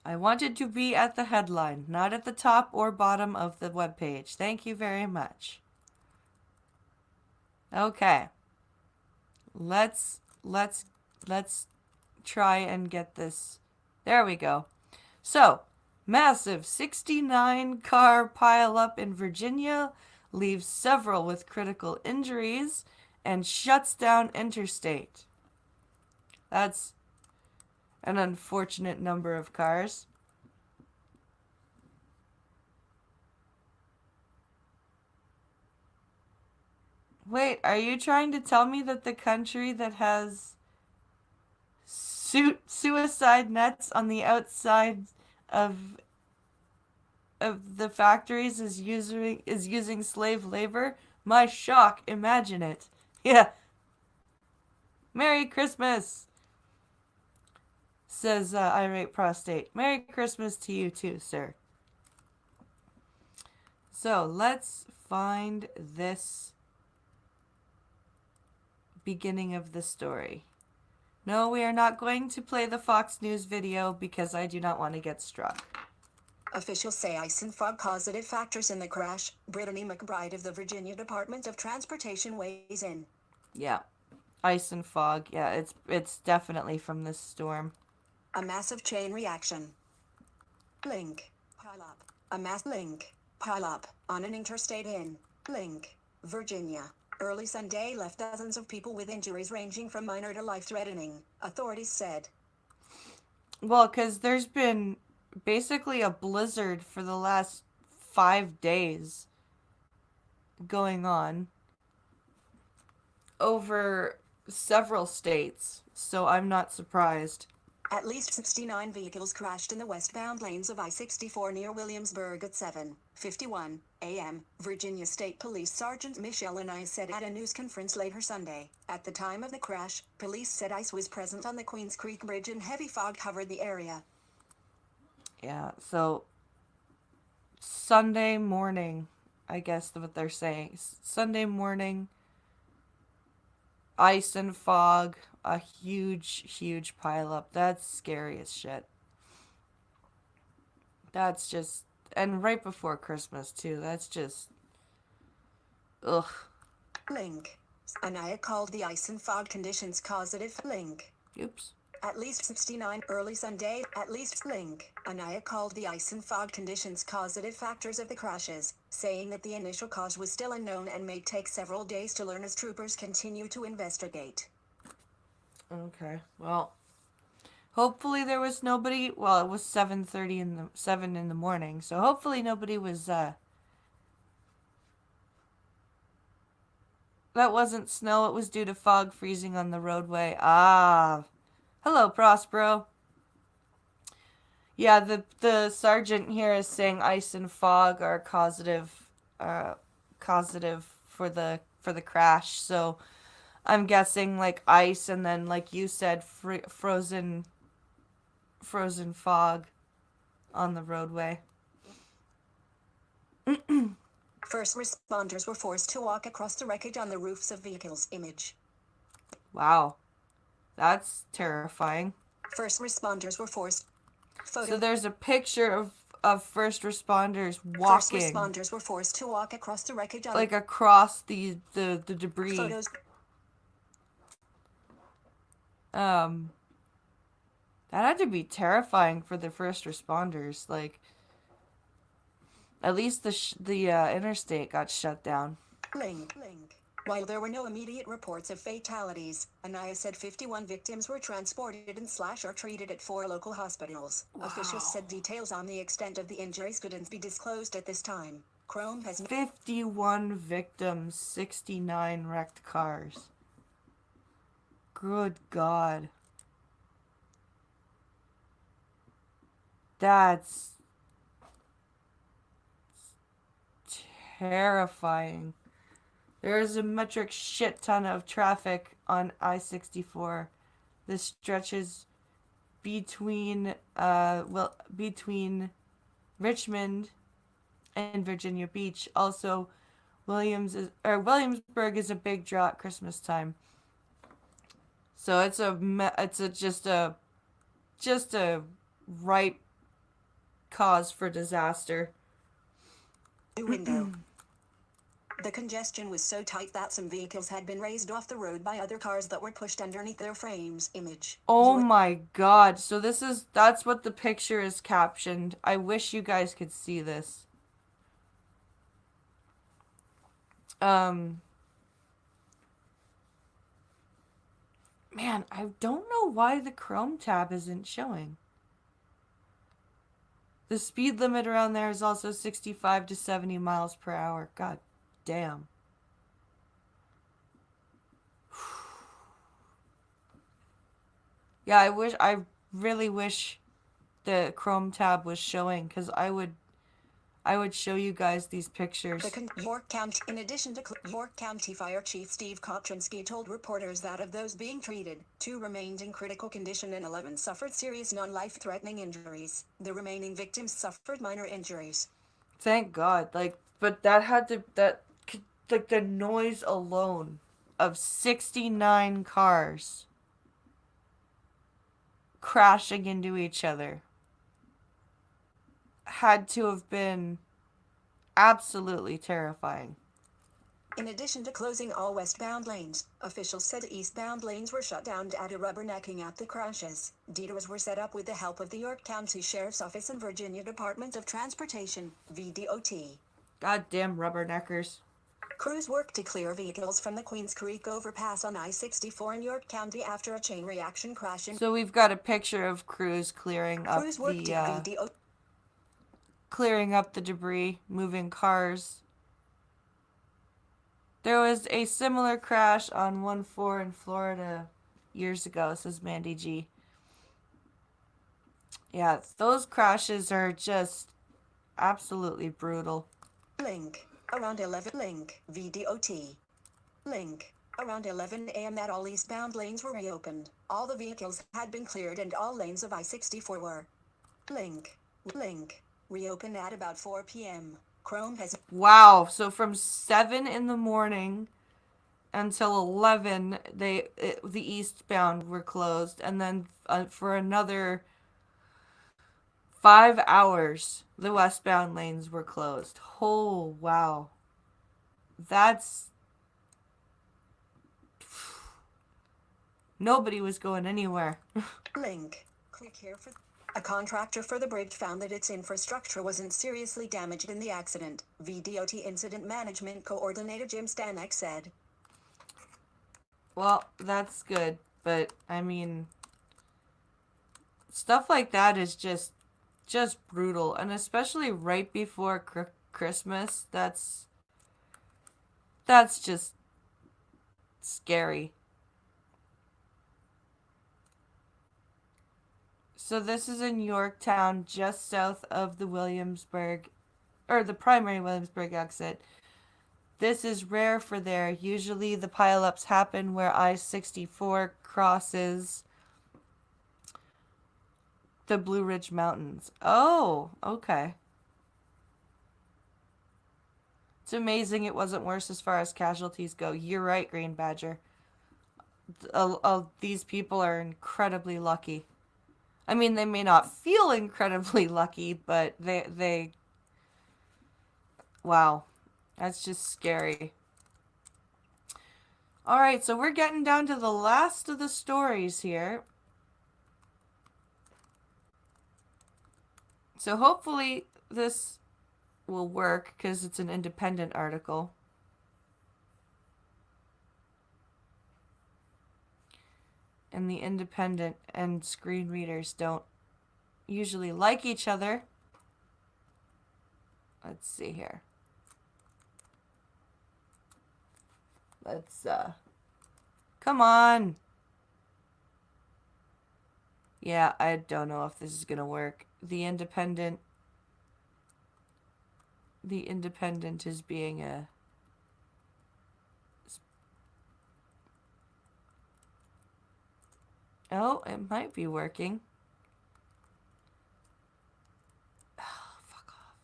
I wanted to be at the headline, not at the top or bottom of the webpage. Thank you very much. Okay. Let's try and get this. There we go. So, massive 69 car pileup in Virginia leaves several with critical injuries and shuts down interstate. That's an unfortunate number of cars. Wait, are you trying to tell me that the country that has suicide nets on the outside of the factories is using slave labor? My shock, imagine it. Yeah. Merry Christmas, says Irate Prostate. Merry Christmas to you too, sir. So let's find this beginning of the story. No, we are not going to play the Fox News video because I do not want to get struck. Officials say ice and fog causative factors in the crash. Brittany McBride of the Virginia Department of Transportation weighs in. Yeah. Ice and fog. Yeah, it's definitely from this storm. A massive chain reaction. Link. Pile up. A mass link. Pile up on an interstate in Link, Virginia. Early Sunday left dozens of people with injuries ranging from minor to life-threatening, authorities said. Well, because there's been basically a blizzard for the last 5 days going on over several states, so I'm not surprised. At least 69 vehicles crashed in the westbound lanes of I-64 near Williamsburg at 7:51 a.m., Virginia State Police Sergeant Michelle Anais said at a news conference later Sunday. At the time of the crash, police said ice was present on the Queens Creek Bridge and heavy fog covered the area. Yeah, so Sunday morning, I guess what they're saying. Sunday morning, ice and fog, a huge pileup. That's scary as shit. That's just, and right before Christmas too. That's just, ugh. Link. Anaya called the ice and fog conditions causative. Link. Oops. At least 69 early Sunday. At least Link. Anaya called the ice and fog conditions causative factors of the crashes, saying that the initial cause was still unknown and may take several days to learn as troopers continue to investigate. Okay, well, hopefully there was nobody. Well, it was 7 in the morning, so hopefully nobody was. That wasn't snow. It was due to fog freezing on the roadway. Ah, hello, Prospero. Yeah, the sergeant here is saying ice and fog are causative for the crash. So I'm guessing like ice and then like you said frozen fog on the roadway. First responders were forced to walk across the wreckage on the roofs of vehicles. Image. Wow. That's terrifying. First responders were forced. Photo. So there's a picture of first responders walking. First responders were forced to walk across the wreckage on like across the debris. Photos. That had to be terrifying for the first responders. Like, at least the interstate got shut down. Link. While there were no immediate reports of fatalities, Anaya said 51 victims were transported and or treated at 4 local hospitals. Wow. Officials said details on the extent of the injuries couldn't be disclosed at this time. Chrome has 51 victims, 69 wrecked cars. Good God. That's terrifying. There is a metric shit ton of traffic on I-64. This stretches between Richmond and Virginia Beach. Also, Williamsburg is a big draw at Christmas time. So just a ripe cause for disaster. Window. The congestion was so tight that some vehicles had been raised off the road by other cars that were pushed underneath their frames. Image. Oh my god. So that's what the picture is captioned. I wish you guys could see this. Man, I don't know why the Chrome tab isn't showing. The speed limit around there is also 65 to 70 miles per hour. God damn. Yeah, I really wish the Chrome tab was showing, because I would show you guys these pictures. York County. In addition to York County Fire Chief Steve Kotrinsky told reporters that of those being treated, 2 remained in critical condition and 11 suffered serious non-life-threatening injuries. The remaining victims suffered minor injuries. Thank God. But the noise alone of 69 cars crashing into each other had to have been absolutely terrifying. In addition to closing all westbound lanes, officials said eastbound lanes were shut down due to rubbernecking at the crashes. Detours were set up with the help of the York County Sheriff's Office and Virginia Department of Transportation, VDOT. Goddamn rubberneckers. Crews worked to clear vehicles from the Queens Creek overpass on I-64 in York County after a chain reaction crash. So we've got a picture of crews clearing up the debris, moving cars. There was a similar crash on 1-4 in Florida years ago, says Mandy G. Yeah, those crashes are just absolutely brutal. Link. Around 11. Link. VDOT. Link. Around 11 a.m. that all eastbound lanes were reopened. All the vehicles had been cleared and all lanes of I-64 were. Link. Reopened at about 4 p.m. Chrome has... Wow, so from 7 in the morning until 11, the eastbound were closed, and then for another 5 hours, the westbound lanes were closed. Oh, wow. That's... Nobody was going anywhere. Link. Click here for... A contractor for the bridge found that its infrastructure wasn't seriously damaged in the accident, VDOT Incident Management Coordinator Jim Stanek said. Well, that's good, but, I mean, stuff like that is just brutal, and especially right before Christmas, that's just scary. So this is in Yorktown, just south of the primary Williamsburg exit. This is rare for there. Usually the pileups happen where I-64 crosses the Blue Ridge Mountains. Oh, okay. It's amazing it wasn't worse as far as casualties go. You're right, Green Badger. These people are incredibly lucky. I mean, they may not feel incredibly lucky, but they wow. That's just scary. All right, so we're getting down to the last of the stories here. So hopefully this will work because it's an independent article. And the independent and screen readers don't usually like each other. Let's see here. Let's, come on. Yeah, I don't know if this is gonna work. the Independent is being a... Oh, it might be working. Oh, fuck off.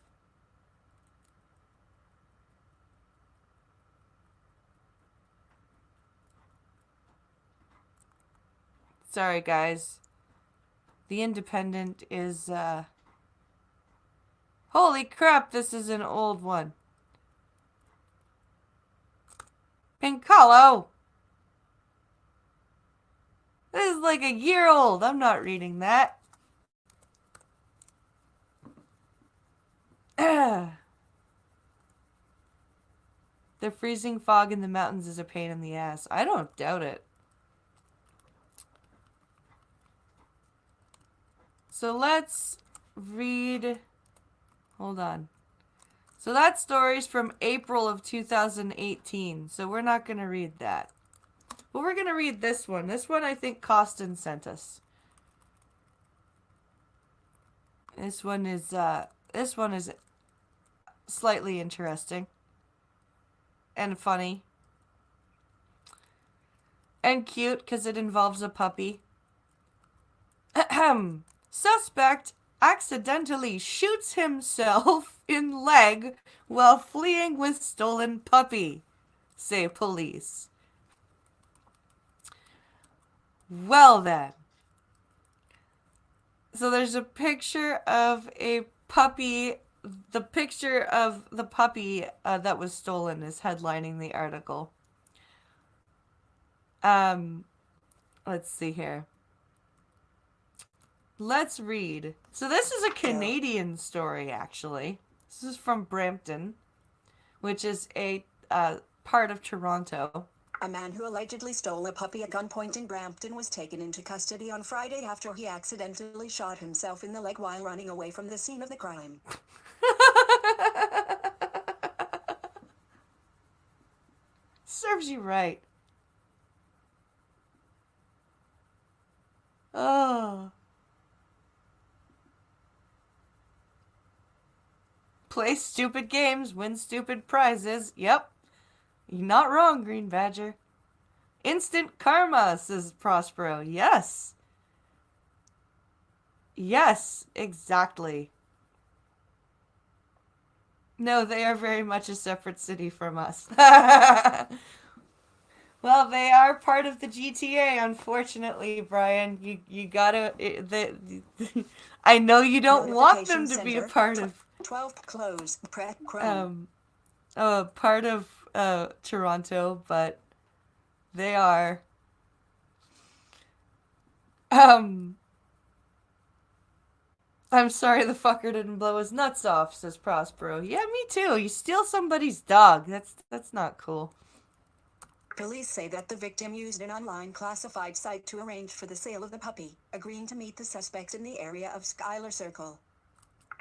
Sorry, guys. The Independent is, Holy crap, this is an old one. Pincalo! This is like a year old. I'm not reading that. The freezing fog in the mountains is a pain in the ass. I don't doubt it. So let's read... Hold on. So that story's from April of 2018. So we're not going to read that. But we're going to read this one. This one I think Costin sent us. This one is slightly interesting. And funny. And cute because it involves a puppy. Ahem. Suspect accidentally shoots himself in leg while fleeing with stolen puppy, say police. Well then. So there's a picture of a puppy. The picture of the puppy that was stolen is headlining the article. Let's see here. Let's read. So this is a Canadian story, actually. This is from Brampton, which is a part of Toronto. A man who allegedly stole a puppy at gunpoint in Brampton was taken into custody on Friday after he accidentally shot himself in the leg while running away from the scene of the crime. Serves you right. Oh. Play stupid games, win stupid prizes. Yep. You're not wrong, Green Badger. Instant karma, says Prospero. Yes. Yes, exactly. No, they are very much a separate city from us. Well, they are part of the GTA, unfortunately, Brian. You gotta... I know you don't want them to be a part of... 12 close. Prep Chrome. Part of Toronto, but they are. I'm sorry the fucker didn't blow his nuts off, says Prospero. Yeah, me too. You steal somebody's dog. That's not cool. Police say that the victim used an online classified site to arrange for the sale of the puppy, agreeing to meet the suspects in the area of Schuyler Circle.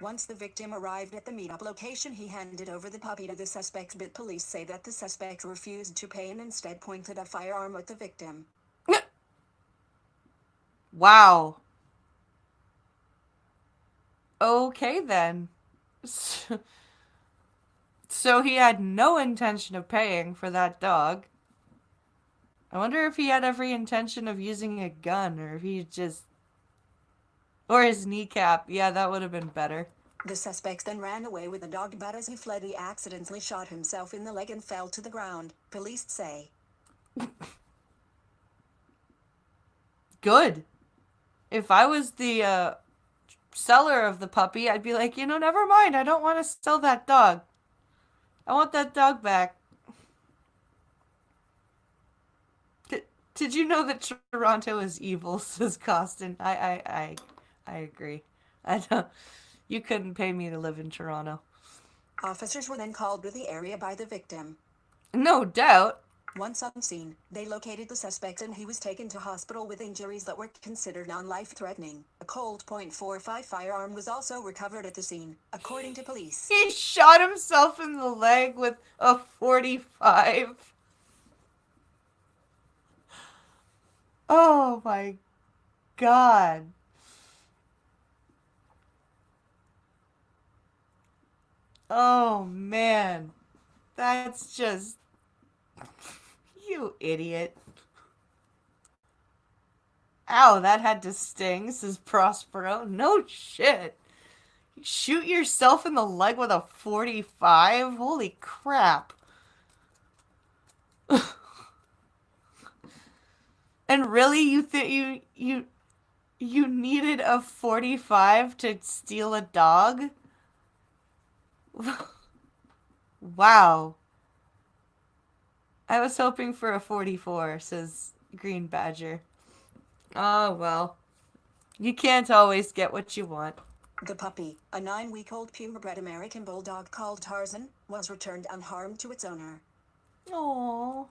Once the victim arrived at the meetup location, he handed over the puppy to the suspects, but police say that the suspect refused to pay and instead pointed a firearm at the victim. Wow. Okay, then. So he had no intention of paying for that dog. I wonder if he had every intention of using a gun, or if he just... Or his kneecap. Yeah, that would have been better. The suspect then ran away with the dog, but as he fled, he accidentally shot himself in the leg and fell to the ground, police say. Good. If I was the seller of the puppy, I'd be like, never mind. I don't want to sell that dog. I want that dog back. Did you know that Toronto is evil, says Costin? I agree. I don't... You couldn't pay me to live in Toronto. Officers were then called to the area by the victim. No doubt. Once on scene, they located the suspect and he was taken to hospital with injuries that were considered non-life-threatening. A Colt .45 firearm was also recovered at the scene, according to police. He shot himself in the leg with a .45. Oh my God. Oh man. That's just. You idiot. Ow, that had to sting, says Prospero. No shit. You shoot yourself in the leg with a 45? Holy crap. And really, you think you needed a 45 to steal a dog? Wow. I was hoping for a 44, says Green Badger. Oh, well. You can't always get what you want. The puppy, a 9-week-old purebred American bulldog called Tarzan, was returned unharmed to its owner. Aww.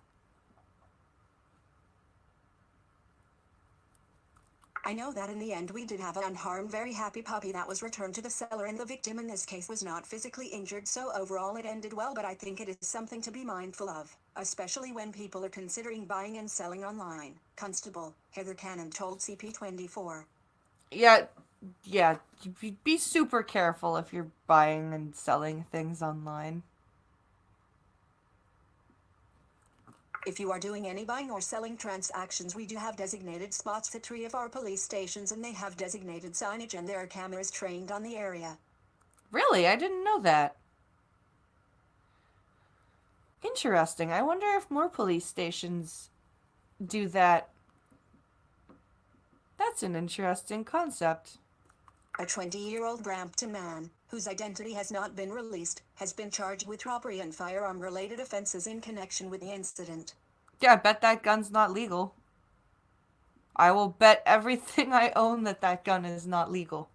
I know that in the end we did have an unharmed, very happy puppy that was returned to the seller, and the victim in this case was not physically injured, so overall it ended well, but I think it is something to be mindful of, especially when people are considering buying and selling online. Constable Heather Cannon told CP24. Yeah, yeah. Be super careful if you're buying and selling things online. If you are doing any buying or selling transactions, we do have designated spots at 3 of our police stations, and they have designated signage and there are cameras trained on the area. Really? I didn't know that. Interesting. I wonder if more police stations do that. That's an interesting concept. A 20-year-old Brampton man, whose identity has not been released, has been charged with robbery and firearm-related offenses in connection with the incident. Yeah, I bet that gun's not legal. I will bet everything I own that that gun is not legal.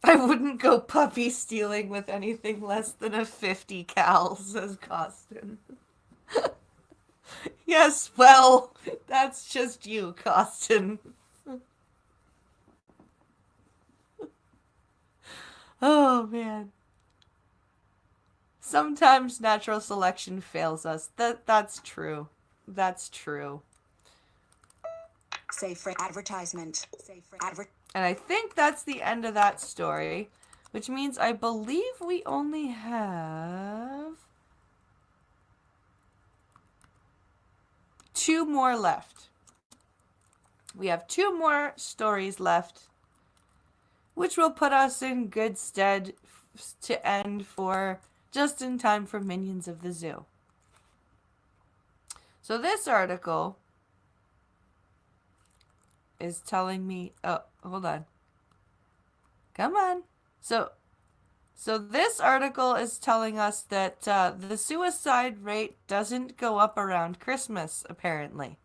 I wouldn't go puppy stealing with anything less than a 50 cal, says Costin. Yes, well, that's just you, Costin. Oh, man. Sometimes natural selection fails us. That's true. That's true. Safe for advertisement. And I think that's the end of that story, which means I believe we only have 2 more left. We have 2 more stories left, which will put us in good stead to end for just in time for Minions of the Zoo. So this article is telling me, oh, hold on. Come on. So this article is telling us that the suicide rate doesn't go up around Christmas, apparently.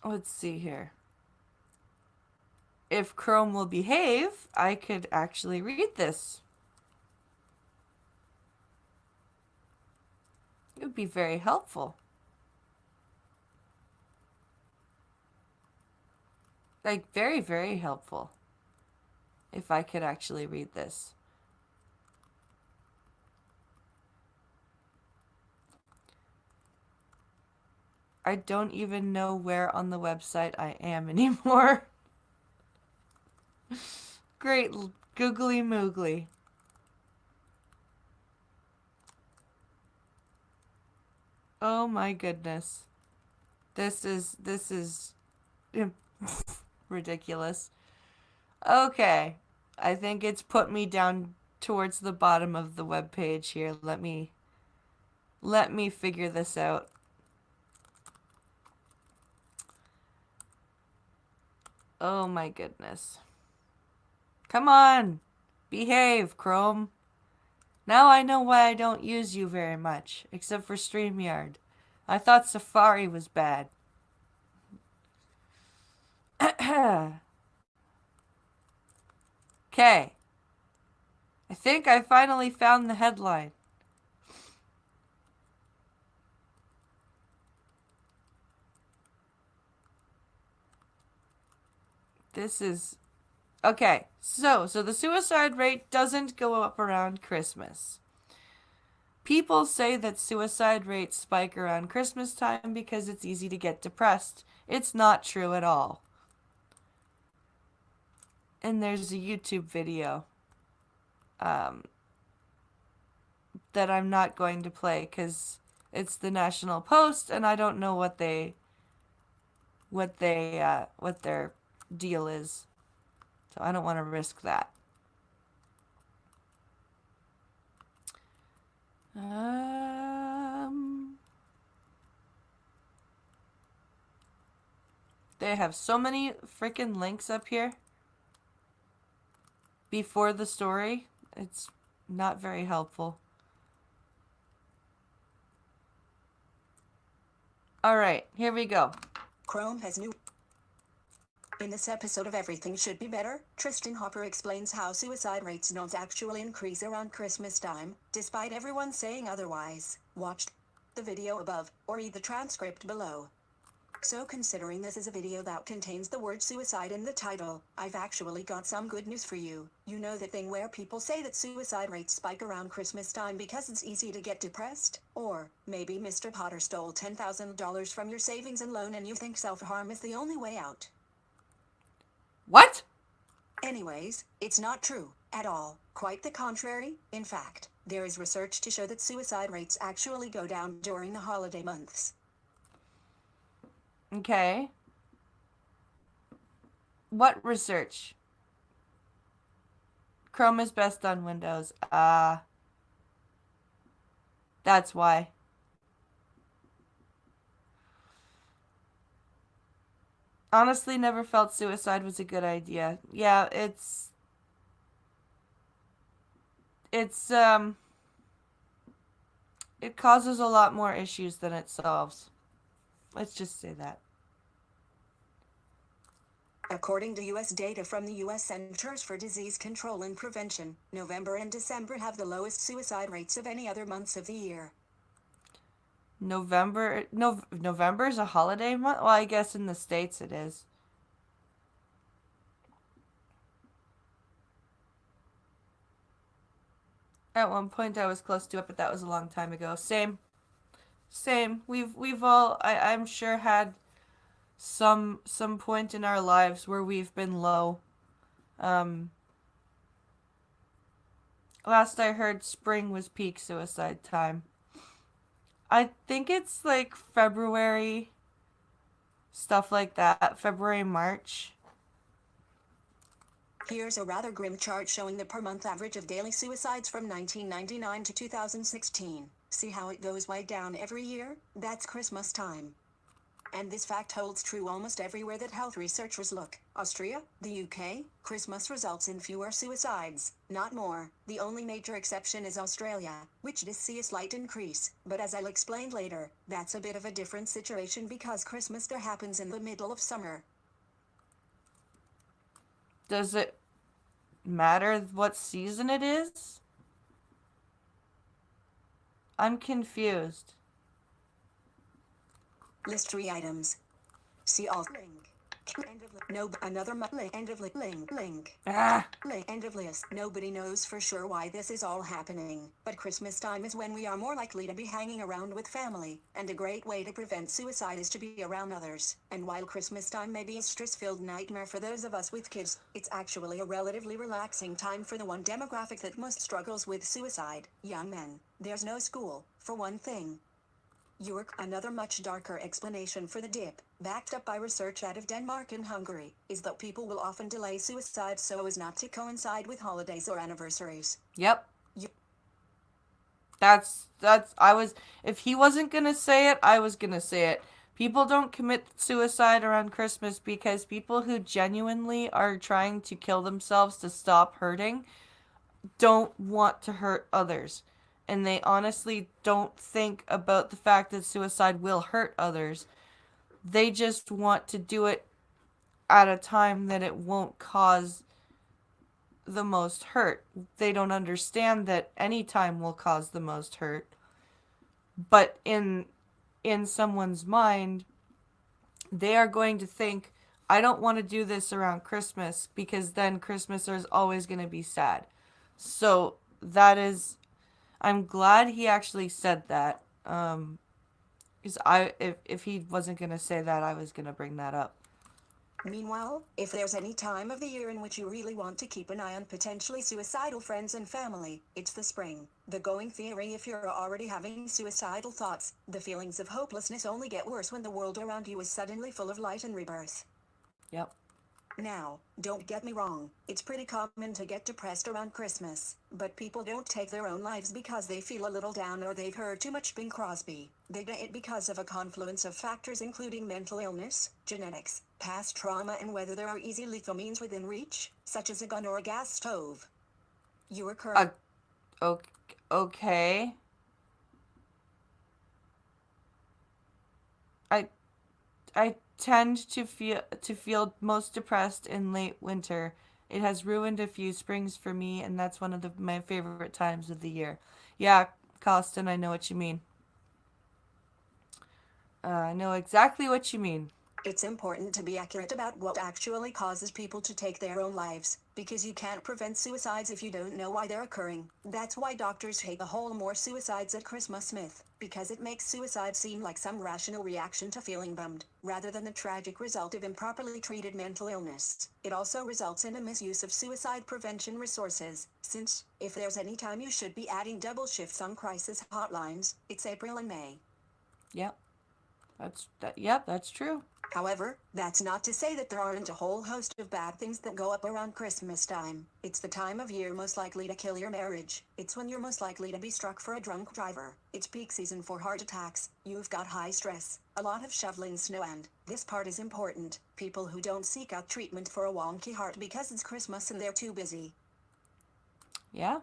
Let's see here. If Chrome will behave, I could actually read this. It would be very helpful. Like, very, very helpful. If I could actually read this. I don't even know where on the website I am anymore. Great googly moogly. Oh my goodness. This is ridiculous. Okay. I think it's put me down towards the bottom of the webpage here. Let me figure this out. Oh my goodness. Come on. Behave, Chrome. Now I know why I don't use you very much, except for StreamYard. I thought Safari was bad. Okay. I think I finally found the headline. This is... Okay, so the suicide rate doesn't go up around Christmas. People say that suicide rates spike around Christmas time because it's easy to get depressed. It's not true at all. And there's a YouTube video um, that I'm not going to play because it's the National Post, and I don't know what their deal is, so I don't want to risk that. They have so many freaking links up here before the story. It's not very helpful. All right, here we go. Chrome has new. In this episode of Everything Should Be Better, Tristan Hopper explains how suicide rates don't actually increase around Christmas time, despite everyone saying otherwise. Watch the video above, or read the transcript below. So considering this is a video that contains the word suicide in the title, I've actually got some good news for you. You know that thing where people say that suicide rates spike around Christmas time because it's easy to get depressed? Or, maybe Mr. Potter stole $10,000 from your savings and loan and you think self-harm is the only way out. What? Anyways, it's not true, at all. Quite the contrary. In fact, there is research to show that suicide rates actually go down during the holiday months. Okay. What research? Chrome is best on Windows. That's why. Honestly, never felt suicide was a good idea. Yeah, it causes a lot more issues than it solves. Let's just say that. According to U.S. data from the U.S. Centers for Disease Control and Prevention, November and December have the lowest suicide rates of any other months of the year. November's a holiday month? Well, I guess in the States it is. At one point I was close to it, but that was a long time ago. Same. We've all I'm sure had some point in our lives where we've been low. Last I heard, spring was peak suicide time. I think it's like February, stuff like that. February, March. Here's a rather grim chart showing the per-month average of daily suicides from 1999 to 2016. See how it goes way down every year? That's Christmas time. And this fact holds true almost everywhere that health researchers look. Austria, the UK, Christmas results in fewer suicides, not more. The only major exception is Australia, which does see a slight increase. But as I'll explain later, that's a bit of a different situation because Christmas there happens in the middle of summer. Does it matter what season it is? I'm confused. List 3 items. See all. Link. End of no another link. End of link. Link. Link. End of list. Nobody knows for sure why this is all happening, but Christmas time is when we are more likely to be hanging around with family, and a great way to prevent suicide is to be around others. And while Christmas time may be a stress-filled nightmare for those of us with kids, it's actually a relatively relaxing time for the one demographic that most struggles with suicide: young men. There's no school, for one thing. Another much darker explanation for the dip, backed up by research out of Denmark and Hungary, is that people will often delay suicide so as not to coincide with holidays or anniversaries. Yep. If he wasn't gonna say it, I was gonna say it. People don't commit suicide around Christmas because people who genuinely are trying to kill themselves to stop hurting don't want to hurt others. And they honestly don't think about the fact that suicide will hurt others. They just want to do it at a time that it won't cause the most hurt. They don't understand that any time will cause the most hurt. But in someone's mind, they are going to think, I don't want to do this around Christmas because then Christmas is always going to be sad. So that is I'm glad he actually said that. Because if he wasn't gonna say that, I was gonna bring that up. Meanwhile, if there's any time of the year in which you really want to keep an eye on potentially suicidal friends and family, it's the spring. The going theory: if you're already having suicidal thoughts, the feelings of hopelessness only get worse when the world around you is suddenly full of light and rebirth. Yep. Now, don't get me wrong, it's pretty common to get depressed around Christmas, but people don't take their own lives because they feel a little down or they've heard too much Bing Crosby. They do it because of a confluence of factors including mental illness, genetics, past trauma, and whether there are easy lethal means within reach, such as a gun or a gas stove. You are Uh, current. okay. I I tend to feel most depressed in late winter. It has ruined a few springs for me, and that's one of my favorite times of the year. Yeah, Colston, I know what you mean. I know exactly what you mean. It's important to be accurate about what actually causes people to take their own lives, because you can't prevent suicides if you don't know why they're occurring. That's why doctors hate the whole "more suicides at Christmas" myth, because it makes suicide seem like some rational reaction to feeling bummed, rather than the tragic result of improperly treated mental illness. It also results in a misuse of suicide prevention resources, since, if there's any time you should be adding double shifts on crisis hotlines, it's April and May. Yep. Yep, that's true. However, that's not to say that there aren't a whole host of bad things that go up around Christmas time. It's the time of year most likely to kill your marriage. It's when you're most likely to be struck for a drunk driver. It's peak season for heart attacks. You've got high stress, a lot of shoveling snow, and this part is important: people who don't seek out treatment for a wonky heart because it's Christmas and they're too busy. Yeah.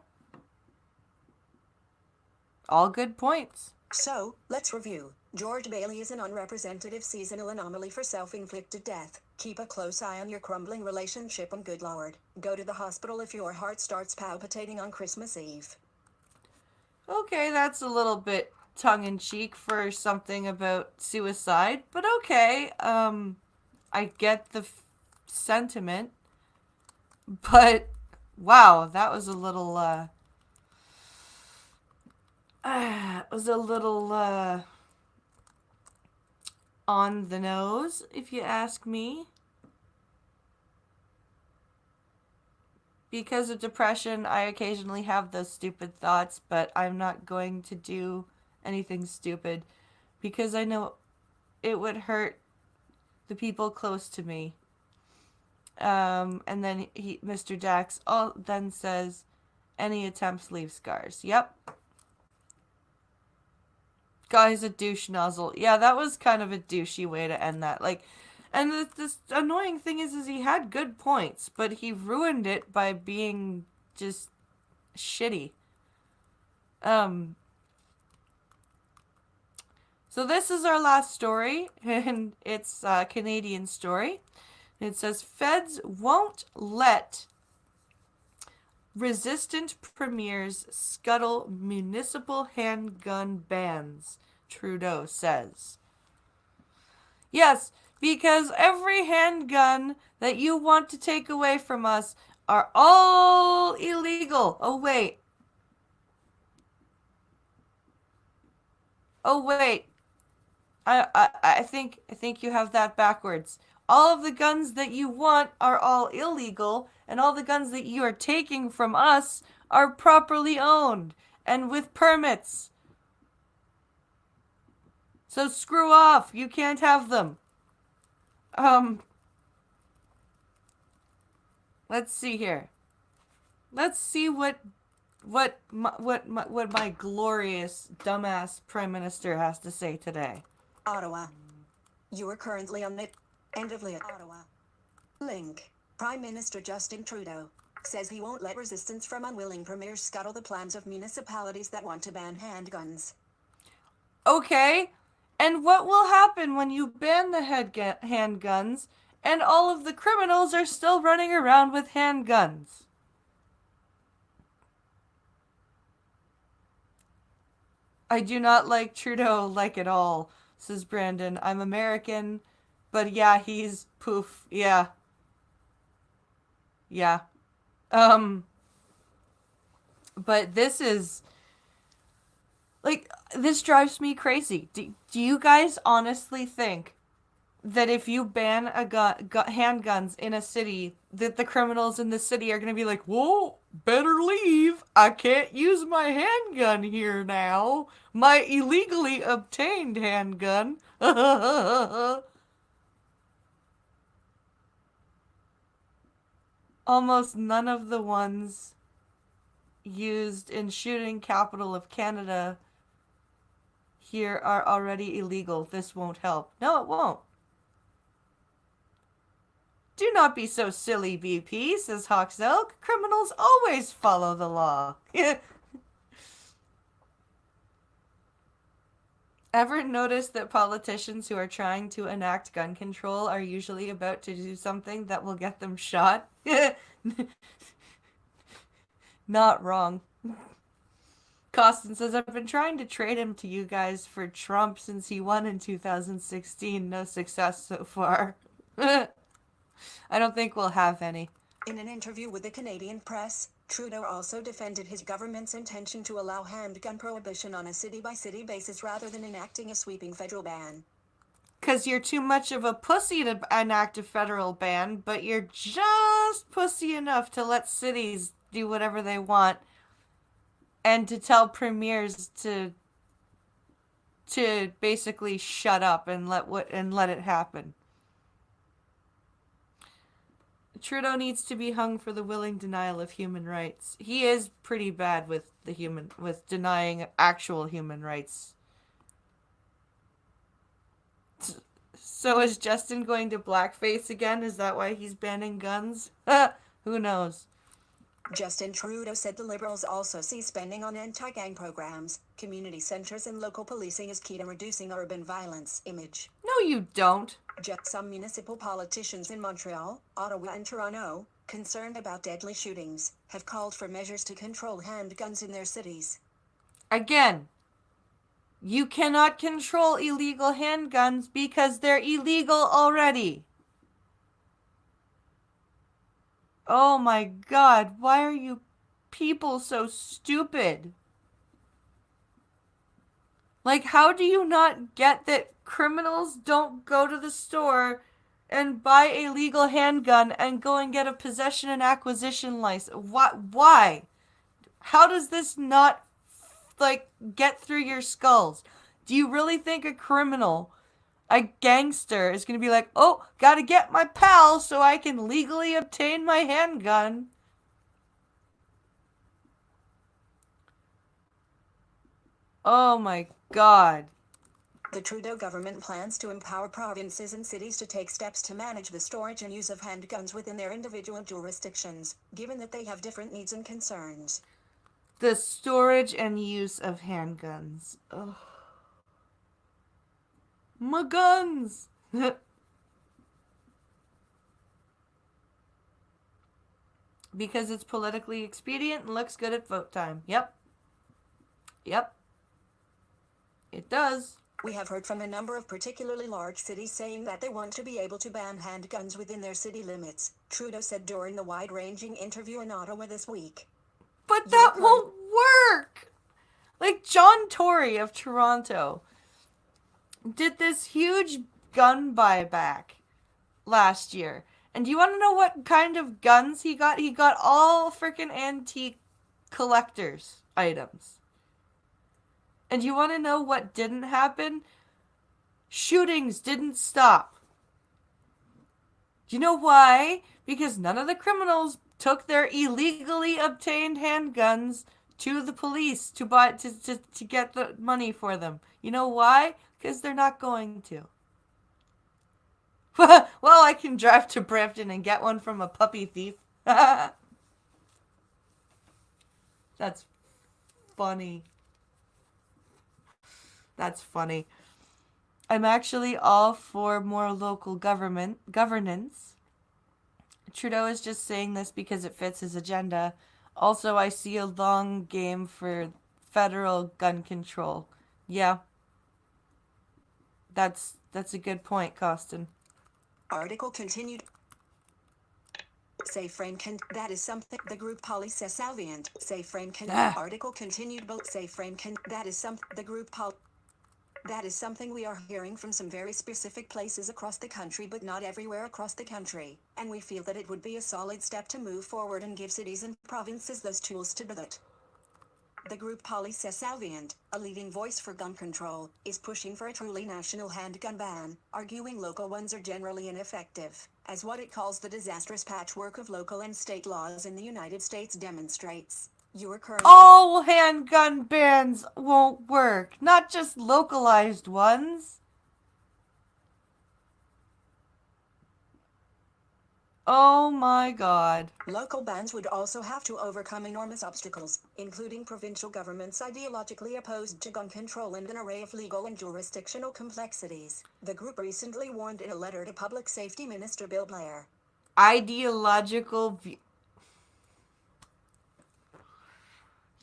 All good points. So, let's review. George Bailey is an unrepresentative seasonal anomaly for self-inflicted death. Keep a close eye on your crumbling relationship, and good Lord, go to the hospital if your heart starts palpitating on Christmas Eve. Okay, that's a little bit tongue-in-cheek for something about suicide, but okay. I get the sentiment, but wow, that was a little was a little on the nose, if you ask me. Because of depression, I occasionally have those stupid thoughts, but I'm not going to do anything stupid because I know it would hurt the people close to me. And then Mr. Dax, then says, any attempts leave scars. Yep. Guy's a douche nozzle. Yeah, that was kind of a douchey way to end that. Like, and this annoying thing is he had good points, but he ruined it by being just shitty. Um, so this is our last story, and it's a Canadian story. It says feds won't let resistant premiers scuttle municipal handgun bans, Trudeau says. Yes, because every handgun that you want to take away from us are all illegal. Oh, wait. Oh, wait. I think you have that backwards. All of the guns that you want are all illegal, and all the guns that you are taking from us are properly owned and with permits. So screw off. You can't have them. Um, let's see here. Let's see what my glorious dumbass prime minister has to say today. Ottawa. You are currently on the end of Ottawa. Link. Prime Minister Justin Trudeau says he won't let resistance from unwilling premiers scuttle the plans of municipalities that want to ban handguns. Okay, and what will happen when you ban the handguns and all of the criminals are still running around with handguns? I do not like Trudeau like at all, says Brandon. I'm American, but yeah, he's poof. Yeah. Yeah. Um, but this is Like, this drives me crazy. Do you guys honestly think that if you ban handguns in a city, that the criminals in the city are going to be like, whoa, better leave. I can't use my handgun here now. My illegally obtained handgun. Almost none of the ones used in shooting capital of Canada here are already illegal. This won't help. No, it won't. Do not be so silly, BP, says Hawks Elk. Criminals always follow the law. Ever notice that politicians who are trying to enact gun control are usually about to do something that will get them shot? Not wrong. Costin says, I've been trying to trade him to you guys for Trump since he won in 2016. No success so far. I don't think we'll have any. In an interview with the Canadian press, Trudeau also defended his government's intention to allow handgun prohibition on a city-by-city basis rather than enacting a sweeping federal ban. Because you're too much of a pussy to enact a federal ban, but you're just pussy enough to let cities do whatever they want and to tell premiers to basically shut up and let it happen. Trudeau needs to be hung for the willing denial of human rights. He is pretty bad with denying actual human rights. So is Justin going to blackface again? Is that why he's banning guns? Who knows? Justin Trudeau said the Liberals also see spending on anti-gang programs, community centres and local policing as key to reducing urban violence image. No, you don't. Some municipal politicians in Montreal, Ottawa and Toronto, concerned about deadly shootings, have called for measures to control handguns in their cities. Again, you cannot control illegal handguns because they're illegal already. Oh my God, why are you people so stupid? Like, how do you not get that criminals don't go to the store and buy a legal handgun and go and get a possession and acquisition license? Why? How does this not, like, get through your skulls? Do you really think a criminal, a gangster, is going to be like, oh, gotta get my pal so I can legally obtain my handgun? Oh my God. The Trudeau government plans to empower provinces and cities to take steps to manage the storage and use of handguns within their individual jurisdictions, given that they have different needs and concerns. The storage and use of handguns. Ugh. My guns! Because it's politically expedient and looks good at vote time. Yep. It does. We have heard from a number of particularly large cities saying that they want to be able to ban handguns within their city limits, Trudeau said during the wide-ranging interview in Ottawa this week. But that won't work! Like, John Tory of Toronto did this huge gun buyback last year. And do you want to know what kind of guns he got? He got all freaking antique collector's items. And you want to know what didn't happen? Shootings didn't stop. Do you know why? Because none of the criminals took their illegally obtained handguns to the police to buy to get the money for them. You know why? Because they're not going to. Well, I can drive to Brampton and get one from a puppy thief. That's funny. That's funny. I'm actually all for more local governance. Trudeau is just saying this because it fits his agenda. Also, I see a long game for federal gun control. Yeah. That's a good point, Costin. Article continued. Say frame can. That is something. The group Poly says salvient. Say frame can. Ah. Article continued. Say frame can. That is something. The group Poly. That is something we are hearing from some very specific places across the country, but not everywhere across the country, and we feel that it would be a solid step to move forward and give cities and provinces those tools to do that. The group Poly says salvient, a leading voice for gun control, is pushing for a truly national handgun ban, arguing local ones are generally ineffective, as what it calls the disastrous patchwork of local and state laws in the United States demonstrates. You are currently... All handgun bans won't work, not just localized ones. Oh my god. Local bans would also have to overcome enormous obstacles, including provincial governments ideologically opposed to gun control and an array of legal and jurisdictional complexities, the group recently warned in a letter to Public Safety Minister Bill Blair. Ideological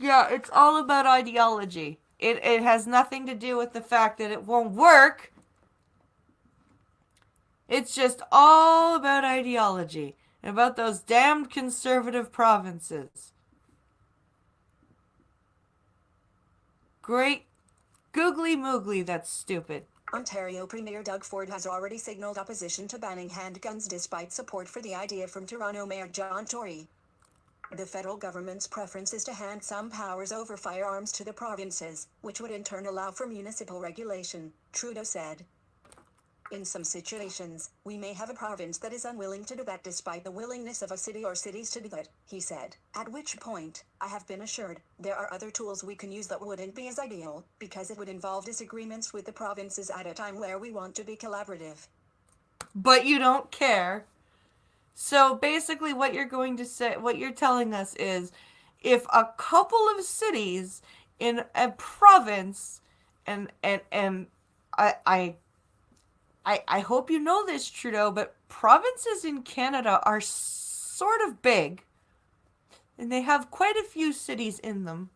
Yeah, it's all about ideology. It has nothing to do with the fact that it won't work. It's just all about ideology and about those damned conservative provinces. Great googly moogly, that's stupid. Ontario Premier Doug Ford has already signaled opposition to banning handguns despite support for the idea from Toronto Mayor John Tory. The federal government's preference is to hand some powers over firearms to the provinces, which would in turn allow for municipal regulation, Trudeau said. In some situations, we may have a province that is unwilling to do that despite the willingness of a city or cities to do that, he said, at which point, I have been assured, there are other tools we can use that wouldn't be as ideal, because it would involve disagreements with the provinces at a time where we want to be collaborative. But you don't care. So basically what you're going to say, what you're telling us is, if a couple of cities in a province, and I hope you know this, Trudeau, but provinces in Canada are sort of big, and they have quite a few cities in them.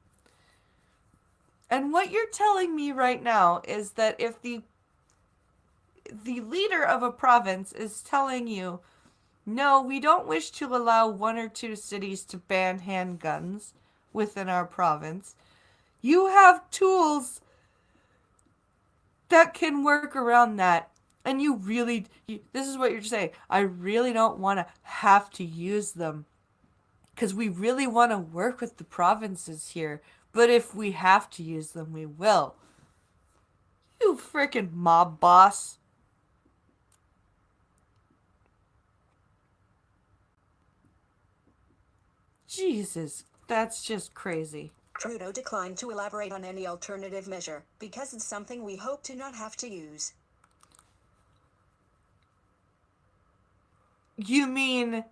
And what you're telling me right now is that if the leader of a province is telling you, no, we don't wish to allow one or two cities to ban handguns within our province, you have tools that can work around that. And this is what you're saying. I really don't want to have to use them, because we really want to work with the provinces here. But if we have to use them, we will. You frickin' mob boss. Jesus, that's just crazy. Trudeau declined to elaborate on any alternative measure, because it's something we hope to not have to use. You mean,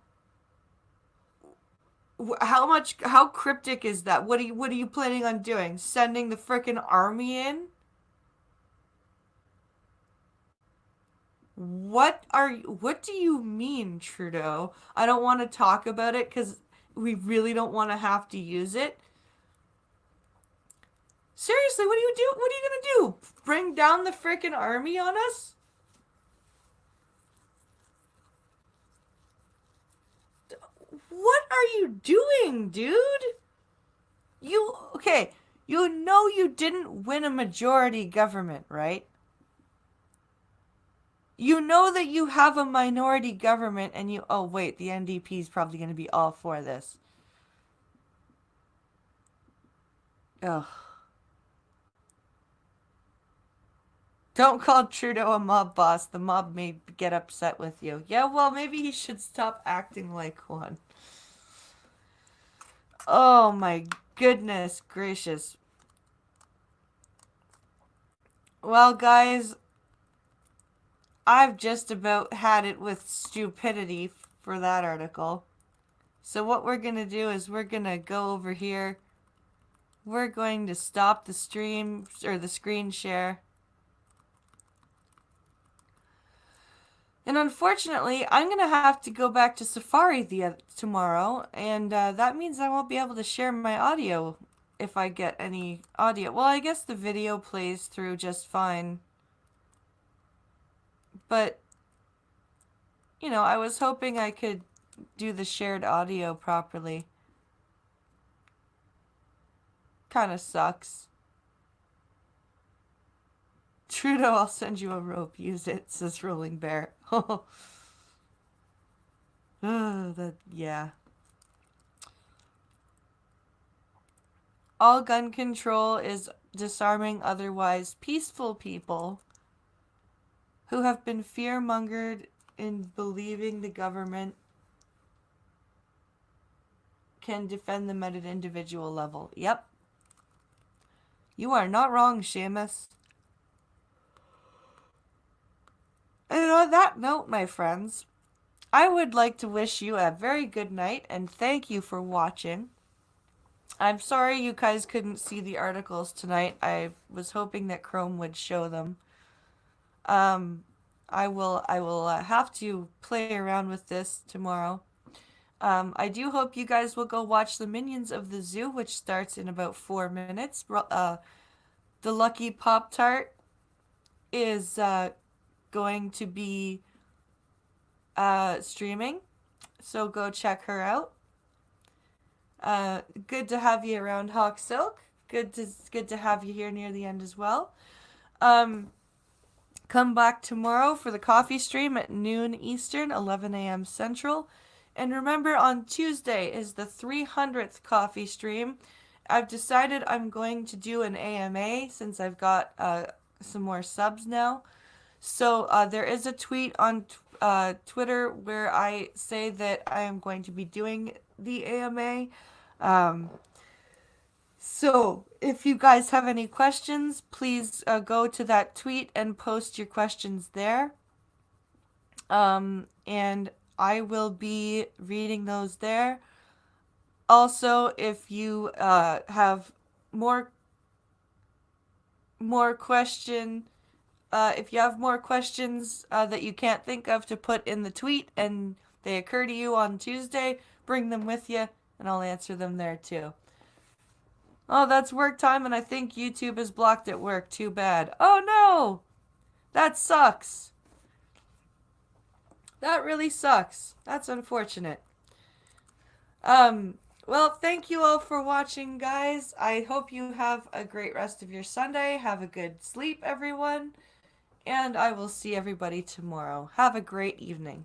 how cryptic is that? What are you planning on doing? Sending the frickin' army in? What do you mean, Trudeau? I don't want to talk about it because we really don't want to have to use it. Seriously, what are you gonna do? Bring down the frickin' army on us? What are you doing, dude? You know you didn't win a majority government, right? You know that you have a minority government and oh wait, the NDP is probably going to be all for this. Ugh. Don't call Trudeau a mob boss. The mob may get upset with you. Yeah, well, maybe he should stop acting like one. Oh my goodness gracious. Well, guys, I've just about had it with stupidity for that article. So what we're going to do is we're going to go over here. We're going to stop the stream or the screen share. And unfortunately, I'm going to have to go back to Safari tomorrow, and that means I won't be able to share my audio if I get any audio. Well, I guess the video plays through just fine. But, I was hoping I could do the shared audio properly. Kind of sucks. Trudeau, I'll send you a rope. Use it, says Rolling Bear. Oh, yeah. All gun control is disarming otherwise peaceful people who have been fear-mongered in believing the government can defend them at an individual level. Yep. You are not wrong, Seamus. And on that note, my friends, I would like to wish you a very good night and thank you for watching. I'm sorry you guys couldn't see the articles tonight. I was hoping that Chrome would show them. I will have to play around with this tomorrow. I do hope you guys will go watch the Minions of the Zoo, which starts in about 4 minutes. The Lucky Pop-Tart is going to be streaming, so go check her out. Good to have you around, Hawk Silk. Good to have you here near the end as well. Come back tomorrow for the coffee stream at noon Eastern, 11 a.m. Central. And remember, on Tuesday is the 300th coffee stream. I've decided I'm going to do an AMA since I've got some more subs now. So there is a tweet on Twitter where I say that I am going to be doing the AMA. So if you guys have any questions, please go to that tweet and post your questions there. And I will be reading those there. Also, if you have more questions that you can't think of to put in the tweet and they occur to you on Tuesday, bring them with you and I'll answer them there too. Oh, that's work time and I think YouTube is blocked at work. Too bad. Oh no! That sucks. That really sucks. That's unfortunate. Well, thank you all for watching, guys. I hope you have a great rest of your Sunday. Have a good sleep, everyone. And I will see everybody tomorrow. Have a great evening.